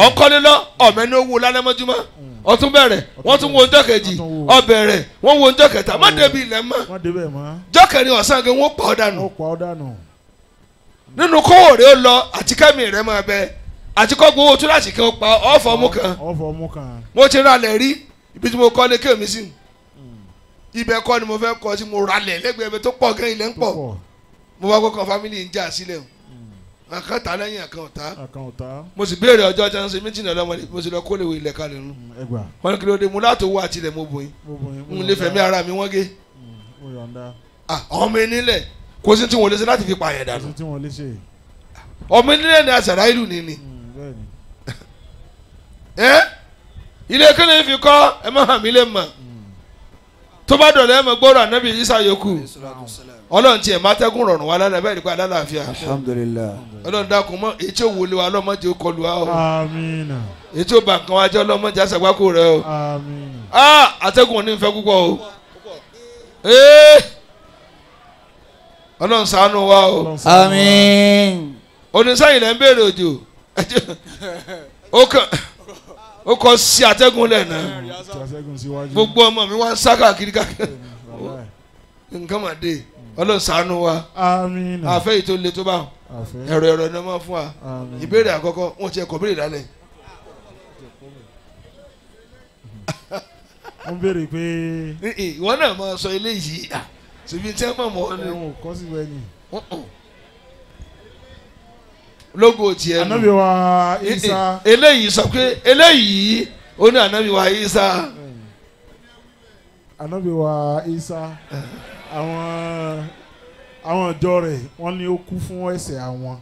ọ̀nkọ́lé lọ ọ̀mẹ́ni owó lálẹ́ mọ́júmọ́ ọtún bẹ̀rẹ̀ wọ́n tún wo ọjọ́ kejì ọbẹ̀rẹ̀ wọ́n wo ọjọ́ kẹta má débi ilẹ̀ mọ́ jọ́kẹ̀rin ọ̀sán gẹ̀ wọ́n pa ọ́ dànù nínú kówó rẹ̀ ó lọ àti kẹ́mi rẹ̀ máa bẹ àti kọ́ gbowó tún láti kẹ́ ọ pa ọ̀fọ̀ ọmú kan mo ti ra lẹ̀ rí ibi tí mo kọ́ lé kéèmí sí ibẹ̀ kọ́ ni mo fẹ́ kọ́ sí mo ra lẹ̀ lẹ́gbẹ̀ẹ́ ibi tó pọ̀ gan ilẹ̀ ń pọ̀ mo bá kọ́kọ́ fámìlì ń jà sílẹ̀ àkàn ta lẹ́yìn àkàn ọ̀tá mo sì béèrè ọjọ́ tí wọ́n ṣe mítìnì ọlọ́mọdé mo sì lọ kó lè wo ilẹ̀ kalẹ̀ nù wọ́n ní kí ló dé mo láti owó àtìlẹ̀ mo bò yín n lè fẹ̀mí ara mi wọ́n gé ọmọ enílẹ̀ kò sí tí wọ́n lè ṣe láti fi pààyàn dànù ọmọ enílẹ̀ ni àṣàrà ìlú ni ilé kíni fi kọ́ ẹ má hàn mí lè mọ̀ tó bá dọ̀lẹ́ ẹ mọ̀ gbọ́dọ̀ ànábì Ìsá yòókù ọlọ́run tiẹ̀ máa tẹ́gùn rọrùn wa lálẹ́ bẹ́ẹ̀ ni pé alálàáfíà alhamdulillah ọlọ́run dákun mọ́ èyí tí ó wọlé wa ọlọ́mọdé ó kọlu wa o èyí tí ó bà nǹkan wa jẹ́ ọlọ́mọdé àṣàgbákò rẹ o àtẹ́gùn òní fẹ́ púpọ̀ o ọlọ́run ṣàánú wa o àmín. oníṣẹ́yìn lẹ́ ń béèrè òjò ó kọ sí àtẹ́gùn lẹ̀ náà gbogbo ọmọ mi wá ń sá káàkiri nǹkan máa dé ọlọ́run ṣàánú wa àfẹ́ yìí tó le tó bá ẹ̀rọ ni wọ́n máa fún wa ìbéèrè àkọ́kọ́ wọ́n ti ẹ̀kọ́ béèrè lálẹ́. wọ́n béèrè pé. ìwọ náà máa sọ eléyìí ṣèbí tí wọ́n mọ̀ ọ́ ni. ẹ̀wọ̀n kọ́ sí wẹ́n ni. lógo tiẹ̀ nù. Ànábì wa Ìsá. eléyìí sọ pé eléyìí ó ní Ànábì wa Ìsá. Ànábì wa Ìsá àwọn ìjọ rẹ̀ wọ́n ní ó kú fún ẹ̀ṣẹ̀ àwọn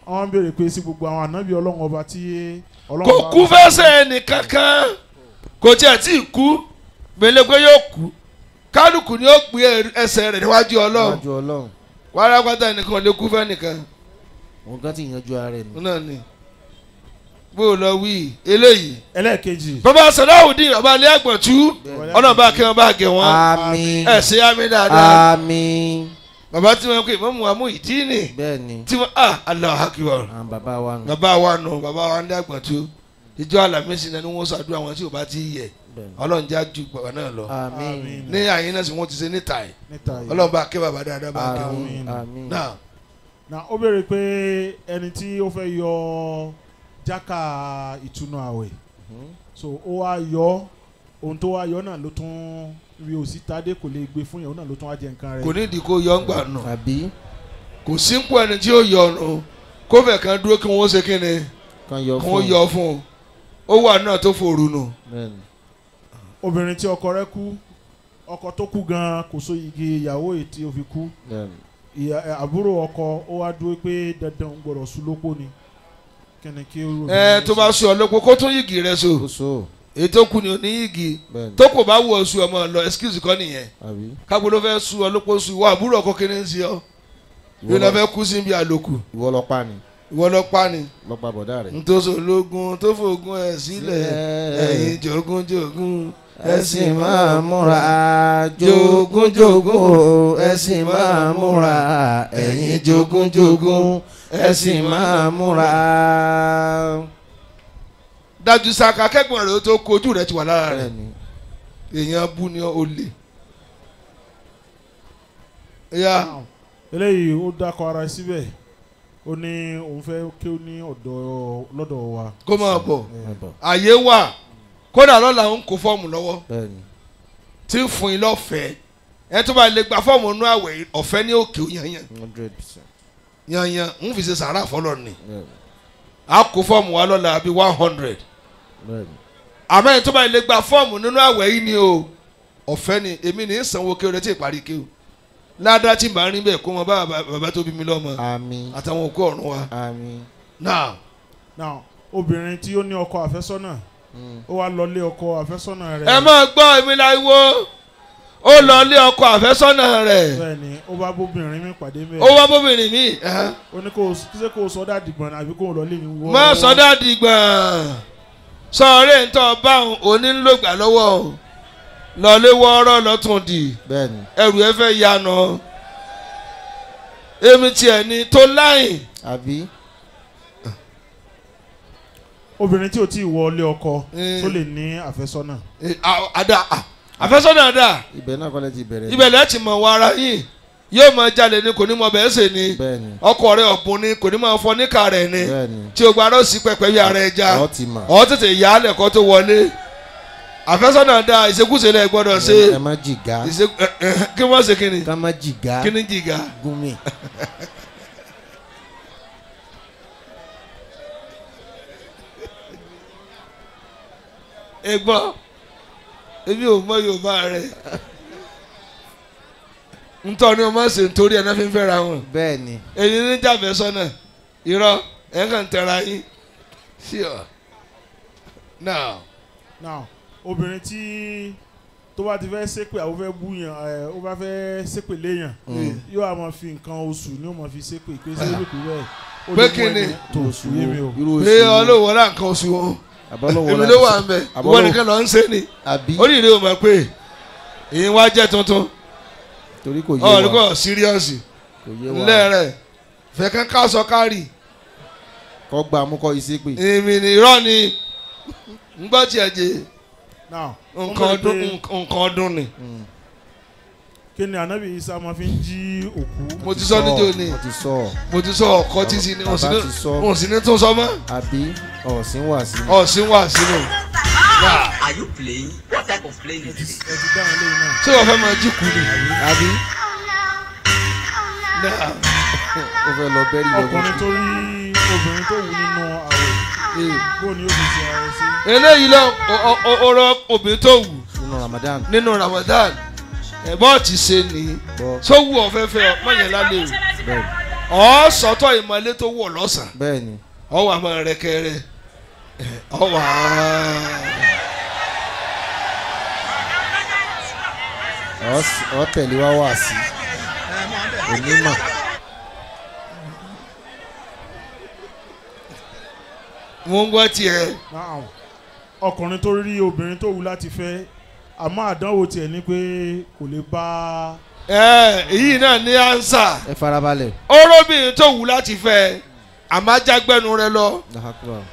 wọ́n béèrè pé sí gbogbo àwọn ànábì Ọlọ́run ọba tí Ọlọ́run kò kú fẹsẹ̀ nìkankan kò tiẹ̀ tí ì kú gbélé pé yóò kú kálukú ni ó gbé ẹsẹ̀ rẹ̀ níwájú Ọlọ́run wàrà pátá nìkan lè kú fẹ́ nìkan. òun kan ti yanjú ara rẹ̀ nù. náà ni bó lọ wí eléyìí. ẹlẹ́ẹ̀kejì. bàbá Sàláwùdíìn bàbá ilé àgbọ̀tú ọ̀nà bá kí wọ́n bá gẹ̀ wọ́n. àmín. ẹ ṣe àmín dáadáa. àmín. bàbá tí wọ́n pè mọ́mú wa Muyideen. bẹ́ẹ̀ni. tí wọ́n Allahu Akbar. bàbá wa nù. bàbá wa nù bàbá wa ní àgbọ̀tú. ìjọ Àlàmísì náà ni wọ́n ṣàdúrà wọn tí ò bá ti yẹ. Ọlọ́run já ju bàbá náà lọ. àmín. ní àyín náà sì wọ́n ti ṣe níta ẹ̀. Ọlọ́run bá kẹ́ bàbá dáadáa bá kẹ́ wọn. àmín. na ó béèrè pé ẹni tí ó fẹ́ yọ jákà ìtúnu àwẹ̀ so ó wá yọ ohun tó wá yọ náà ló tún rí òsì tádé kò lè gbé fún yẹn náà ló tún wá jẹ nǹkan rẹ̀. kò ní ìdí kó yọ ń gbà nù. àbí. kò sínkù ẹni tí ó yọ ọ̀nù kó fẹ̀ kan dúró kí wọ́n ṣe kí ni kan yọ fún un ó wà náà tó fòrú nù. obìnrin tí ọkọ rẹ̀ kú ọkọ tó kú gan kò so igi ìyàwó èyí tí ó fi kú àbúrò ọkọ ó wá dúró pé dandan gbọ́dọ̀ sùn lópó ni kẹ́ni kí ó rò. tó bá sùn ọlọ́pọ̀ kó tún yìgì rẹ so èyí tó kù ni ò ní yìgì tó kò bá wù ọ sùn ọmọ lọ excuse kọ́ nìyẹn kágbó ló fẹ́ sùn ọlọ́pọ̀ sùn wọ àbúrò ọkọ kí ni ń ṣe ọ yóò lọ fẹ́ kú sí ibi àlòkù. ìwọ lọ pa ni. lọ pa bọ̀dá rẹ̀. ntòsó lógun tó fògùn ẹ̀ sílẹ̀ ẹ̀yin jogun ẹ sì máa múra jogun ẹ sì máa múra ẹ̀yin jogun ẹ sì máa múra. dájú saka kẹ́gbọ̀n rẹ̀ tó kojú rẹ̀ ti wà lára rẹ̀ èèyàn bú ni ó lè. eléyìí ó dákọ̀ ara síbẹ̀ ó ní òun fẹ́ kí ó ní lọ́dọ̀ wa. kó máa bọ̀ àyè wà kódà lọ́la ń kó fọ́ọ̀mù lọ́wọ́ tí ń fún yín lọ́fẹ̀ẹ́ ẹ tó bá lè gba fọ́ọ̀mù inú àwẹ̀ ọ̀fẹ́ ní òkè yanyan ń fi ṣe sàrà fọlọ́ ni a kó fọ́ọ̀mù wa lọ́la bíi 100 àmọ́ ẹ tó bá lè gba fọ́ọ̀mù nínú àwẹ̀ yìí ni o ọ̀fẹ́ ni èmi ní sanwó kí o rẹ tí ì parí kí o ládàá tí màá rí bẹ́ẹ̀ kó wọn bá bàbá tó bí mi lọ́mọ àtàwọn òkú ọ̀run wa. now obìnrin tí ó ní ọkọ àfẹ́sọ́nà ó wá lọ lé ọkọ àfẹ́sọ́nà rẹ̀. ẹ máa gbọ́ èmi la wo ó lọ lé ọkọ àfẹ́sọ́nà rẹ̀. bẹ́ẹ̀ni ó bá bóbìnrin mi pàdé mẹ́rin. ó wá bóbìnrin mi. ó ní kó sọdá dìgbọ̀n àbí kó lọ lé mi wọ́. má sọdá dìgbọ̀n sọ̀rọ̀ ntọ́ báwọn onílògbà lọ́wọ́ lọ lé wọ́ọ́rọ́ lọ́tún di ẹrù ẹ fẹ́ yanu èmi tiẹ̀ ni tó láyìn. àbí. obìnrin tí o ti wọlé ọkọ tó lè ní àfẹ́sọ́nà. àfẹ́sọ́nà dà. ibẹ̀ náà kọ́lẹ́ ti bẹ̀rẹ̀. ibẹ̀ lẹ́ẹ̀ ti mọ̀ wọ ara yín yóò máa jalè ni kò ní mọ bẹ́ẹ̀ ṣe ni ọkọ rẹ̀ ọ̀bùn ni kò ní máa fọ níkà rẹ̀ ni tí o gba arọ́ sí pẹpẹ bí ara ẹja ọ̀ tètè yà á lẹ̀kọ́ tó wọlé àfẹ́sọ́nà dà ìṣekúṣe lẹ̀ gbọ́dọ̀ ṣe. ẹ má jìgá. kí wọ́n ṣe kí ni. ká má jìgá. kí ni jìgá. gúnmi. ẹ̀gbọ́n èmi ò mọ Yorùbá rẹ ntọ́ ni o máa ṣe nítorí ẹ̀ náà fi ń fẹ́ra wọn. bẹ́ẹ̀ni. èyí ní jàbẹ́ sọ́nà irọ́ ẹ̀ kàn tẹ̀ra yín sí ọ. now obìnrin tí tó bá ti fẹ́ ṣépè àwọn fẹ́ bú yàn ó bá fẹ́ ṣépè léyàn yóò á máa fi nǹkan oṣù ni ó máa fi ṣépè pé ṣé lóòkè bẹ́ẹ̀. pé kí ni tó oṣù yé mi o. pé ọlọ́wọ́ rà nǹkan oṣù wọn èmi ló wà ń bẹ ìwọ nìkan lọ ń ṣe ni oríire ò mọ̀ pé èyí wá jẹ́ tuntun torí kò yé wa ọ̀rùkọ̀ síríọ́sì lẹ́rẹ̀ fẹ́ kán ká sọ kárì. kọ́ gba amúkọ́ iṣẹ́ pé. èmi ni irọ́ ni ń gbọ́ tiẹ̀ jẹ́ nǹkan ọdún ni. kí ni Ànábì Ìsá máa fi ń jí òkú. mo ti sọ níjó ni mo ti sọ ọkọ tí sí ni wọn sì ní tún sọ mọ́. àbí ọ̀sìn wà sí. ọ̀sìn wà sínú. Are you playing? What type of playing is this? ṣé wọ́n fẹ́ máa jí kú ni. àbí. ó fẹ́ lọ bẹ́rí lọ́wọ́. ọkùnrin tó rí obìnrin tó wù nínú àwẹ̀ bó ni ó fi ṣe àwẹ̀ sí. eléyìí lọ ọ̀rọ̀ obìnrin tó wù nínú Ramadan ẹ̀bọ́n ti ṣe ni tó wù ọ̀fẹ́fẹ́ mọ̀yẹ́ lálẹ́ o ọ̀ sọ́tọ̀ ìmọ̀lẹ́ tó wọ̀ lọ́sàn-án bẹ́ẹ̀ni ọ̀ wà máa rẹ̀ kẹrẹ ọ̀ wà ọ̀ tẹ̀lé wá wá sí onímọ̀. mo ń gbọ́ tiẹ̀. ọkùnrin tó rí obìnrin tó wù láti fẹ́ àmọ́ àdánwò tiẹ̀ ni pé kò lè bá. èyí náà ní ansa. ẹ farabalẹ̀. olóbìnrin tó wù láti fẹ́ àmọ́ ajágbẹ́nu rẹ lọ.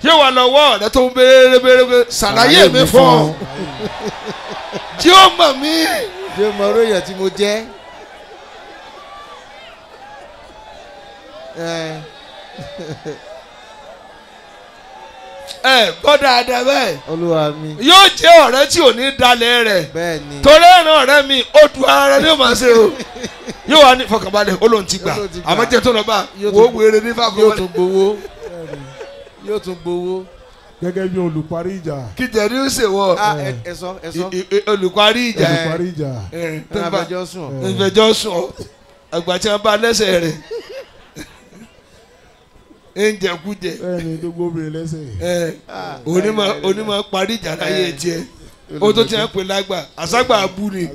ṣé wà lọ́wọ́ rẹ tó ń béèrè ṣàlàyé mi fún ọ. tí ó mọ̀ mí. tí ó mọ oróyè tí mo jẹ́. gbọ́ dáadáa bẹ́ẹ̀. olúwa mi. yóò jẹ́ ọ̀rẹ́ tí ò ní dalẹ̀ rẹ̀. bẹ́ẹ̀ni. torí ẹ̀ràn ọ̀rẹ́ mi ó du ara rẹ̀ ní òmà ṣe o. yóò wá ní fọkànbalẹ̀ ó lóun ti gbà àmọ́ jẹ́ tó lọ bá wò ó wéré ní fàkọ́. yóò tún gbowó. yóò tún gbowó. gẹ́gẹ́ bí olùparí ìjà. kìjẹ́ ní ó ṣe wọ. ẹ sọ. olùparí ìjà. olùparí ìjà. ìfẹjọ́ sùn. àgbà tí wọ́n bá lẹ́sẹ̀ rẹ̀ ẹnjẹkújẹ. ẹni tó gbóbìnrin lẹ́sẹ̀. onímọ̀ parí ìjà láyé tiẹ̀ ó tó ti ń pè lágbà àságbà abú ni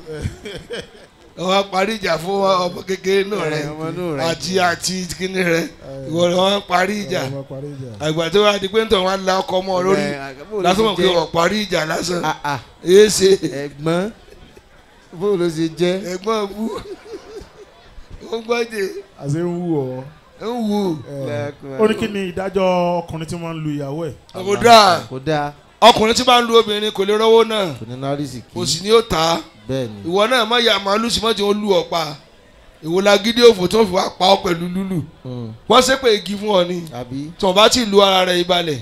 wọ́n parí ìjà fún ọmọ kékeré náà rẹ̀ àti kíní rẹ̀ ìwọ ni wọ́n parí ìjà àgbà tó wá di pé nítorí wọ́n la ọkọ mọ́ lórí lásán mọ̀ pé wọ́n parí ìjà lásán èé ṣe. ẹ̀gbọ́n bó ló ṣe jẹ́. ẹ̀gbọ́n bú ó gbọ́ dé. àṣẹ ń wù ọ́. ń wù. ó ní kí ni ìdájọ́ ọkùnrin tí wọ́n ń lu ìyàwó ẹ̀. kò dáa ọkùnrin tí bá ń lu obìnrin kò lè rówó náà kò sì ní ó ta ìwọ náà má ya màálù sí mọ́tò ó lù ọ́ pa ìwọ la gidi òfò tó fi wá pa ọ́ pẹ̀lú lúlù wọ́n ṣe pé igi fún ọ ni tí wọ́n bá ti lu ara rẹ̀ ìbalẹ̀.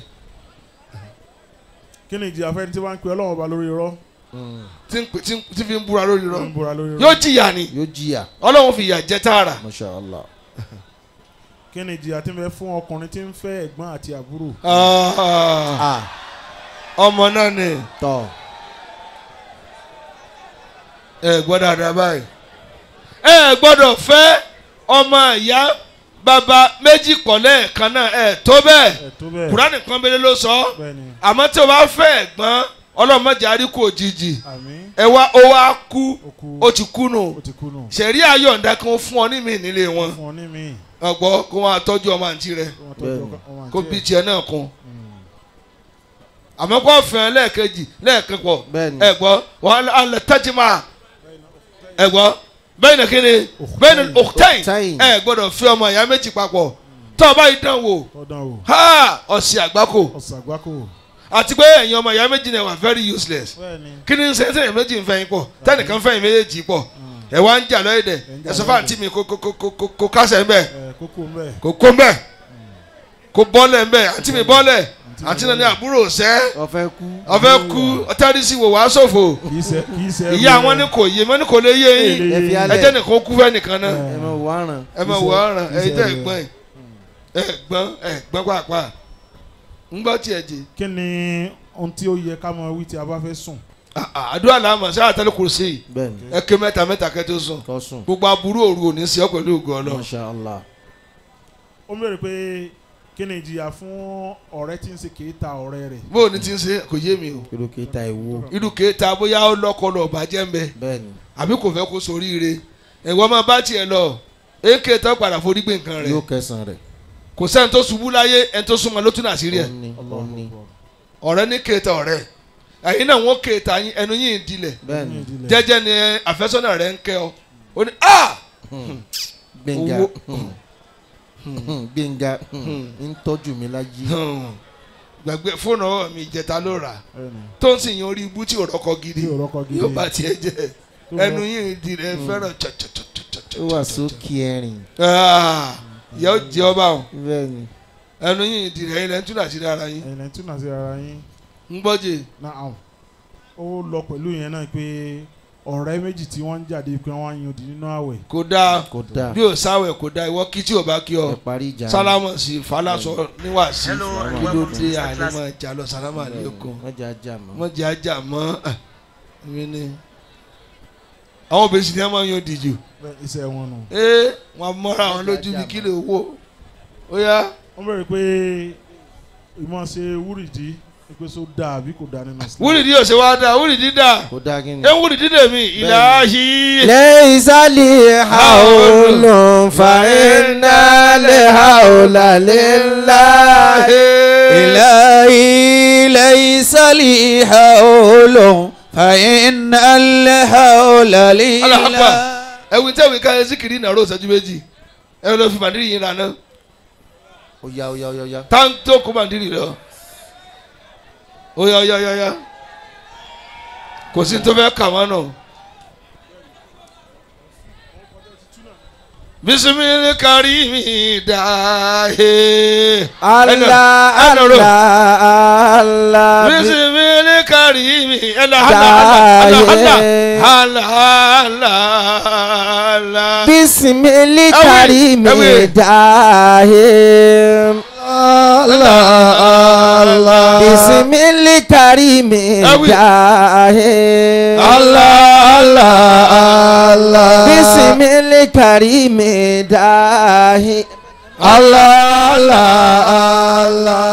kí ni ìjìyà fẹ́ni tí wọ́n ń pe Ọlọ́run ọba lórí irọ́. tí fi ń búra lórí irọ́ yóò jìyà ni Ọlọ́run fi ìyà jẹ tààrà. Masha Allah. kí ni ìjìyà tí ń bẹ fún ọkùnrin tí ń fẹ́ ẹ̀gbọ́n àti àbúrò. ọmọ náà ni ẹ gbọ́dọ̀ àdá báyìí ẹ gbọ́dọ̀ fẹ́ ọmọ ìyá bàbá méjì pọ̀ lẹ́ẹ̀kan náà ẹ tó bẹ́ẹ̀ Kùránì kan bẹ́ẹ̀ ló sọ àmọ́ tí o bá fẹ́ ẹ̀gbọ́n ọlọ́mọdé àríkù òjijì ẹ wá ó wá kú ó ti kú nù ṣẹ̀rí ayọ̀ǹda kan fún ọ ní mi nílé wọn ọgbọ́ kó wọn àtọ́jú ọmọ àǹtí rẹ kó bí tiẹ̀ náà kún àmọ́ kó fẹ́ lẹ́ẹ̀kejì lẹ́ẹ̀kẹ́pọ̀ ẹ gbọ́ wọn alẹ́ tẹ́tí máa ẹ gbọ́ bẹ́ẹ̀ ni kíni bẹ́ẹ̀ ni òkútẹ́yìn ẹ gbọ́dọ̀ fi ọmọ ìyá méjì papọ̀ tó o bá yìí dán wò ọ̀sẹ̀ àgbákò àti pé ẹ̀yin ọmọ ìyá méjì náà wà very useless kí ni sẹ́yìn méjì ń fẹ́yìn pọ̀ tẹ́nìkan fẹ́yìn méjèèjì pọ̀ ẹ wá ń jà lọ́yẹ̀dẹ̀ ẹ sọ fún àǹtí mi kó kásẹ̀ ń bẹ̀ kó kó ń bẹ̀ kó bọ́lẹ̀ ń bẹ̀ àǹtí mi bọ́lẹ̀ àǹtí náà ní àbúrò sẹ́ ọ̀fẹ́ kú ọ̀tẹ́rì sí wò wá ṣòfò ìyá àwọn ní kò yé mọ́ni kò lè yé yín ẹjẹ́ nìkan kú fẹ́ nìkan náà ẹ mọ̀ wọ́ ọ̀ràn ẹ̀yin tẹ́ ẹ̀gbọ́n pàápàá ń gbọ́ tiẹ̀ jẹ. kí ni ohun tí ó yẹ ká máa wí tí a bá fẹ́ sùn. àdúrà làmọ̀ sí àtẹlẹ kò sí ẹ ké mẹ́ta kẹ́ tó sùn gbogbo aburú òru ò ní sí ọ pẹ̀lú ògo Ọlọ́run. Masha Allah. ó béèrè pé kí ni ìjìyà fún ọ̀rẹ́ tí ń ṣe kéèta ọ̀rẹ́ rẹ̀. bó o ní ti ń ṣe kò yé mi o. irú kéèta ìwo. irú kéèta bóyá ó lọ́kọ lọ bàjẹ́ ń bẹ. bẹ́ẹ̀ni. àbí kò fẹ́ kó soríire ẹ̀wọ́n máa bá tiẹ̀ lọ èké tó padà forí gbé nǹkan rẹ̀. yóò kẹsàn rẹ̀. kò sẹ́ni tó ṣubú láyé ẹni tó súnmọ́ ló tún náà sí rí ẹ̀. ọ̀rẹ́ ní kéèta ọ̀rẹ́ ẹ̀yin náà wọ́n kéèta ẹnu yìí ń dilẹ̀ jẹ́jẹ́ ni àfẹ́sọ́nà rẹ̀ ń kẹ́ ọ ó ní Gbénga ń tọ́jú mi láyé. gbàgbé fóònù ọwọ́ mi ìjẹta ló rà tó ń sìn yín orí ibú tí òrọ́kọ gidi yóò bá tiẹ̀ jẹ́ ẹnu yìí di rẹ̀ fẹ́ràn ó wà sókè ẹ̀rìn. ìyá ó jẹ ọba o ẹnu yìí di rẹ̀ ilẹ̀ ń túnà sí ara yín. ń gbọ́jẹ̀. ó lọ pẹ̀lú yẹn náà pé ọ̀rẹ́ méjì tí wọ́n ń jáde pé wọ́n á yan òdì nínú àwẹ̀. kò dáa bí o sáwẹ̀ kò dáa ìwọ kí tí o bá kí ọ sálámà sí falasọ níwàásí kí ló dé àní máa jà lọ sálámà lẹ́kọ̀ọ́ mọ̀jẹ̀ ajá mọ́ mi ni àwọn obìnrin sì ni wọ́n máa yan òdì jù. iṣẹ́ wọn nù. wọn mọ́ra wọn lójú ní kí lè wò ó yá. wọ́n bẹ̀rẹ̀ pé ìmọ̀ ṣe wúrìdì pé so dáa àbí kò dáa nínú Islam. wúrìdì yóò ṣe wá dáa wúrìdì dáa. kò dáa kí ni. wúrìdì dèmi ìlàhí. laysa li hawlun fa inna li hawla lillahi. إلهي ليس لي حول فإن الحول لله. ẹ̀wìn tẹ̀wé ká ẹ síkìrì náà ró ìṣẹ́jú méjì ẹ lọ fi màndírì yín lànà. Oya oya oya oya. táǹtó kó màndírì lọ. Oya oya oya oya. Kò sí tó fẹ́ kà wọ́n náà. Bismil karimi dahe. Allah Allah Allah. Bismil karimi Allah. Bismil karimi dahe. Allah Allah. Bismil karimi dahe. Allah Allah Allah. Bismil karimi dahi. Allah Allah Allah.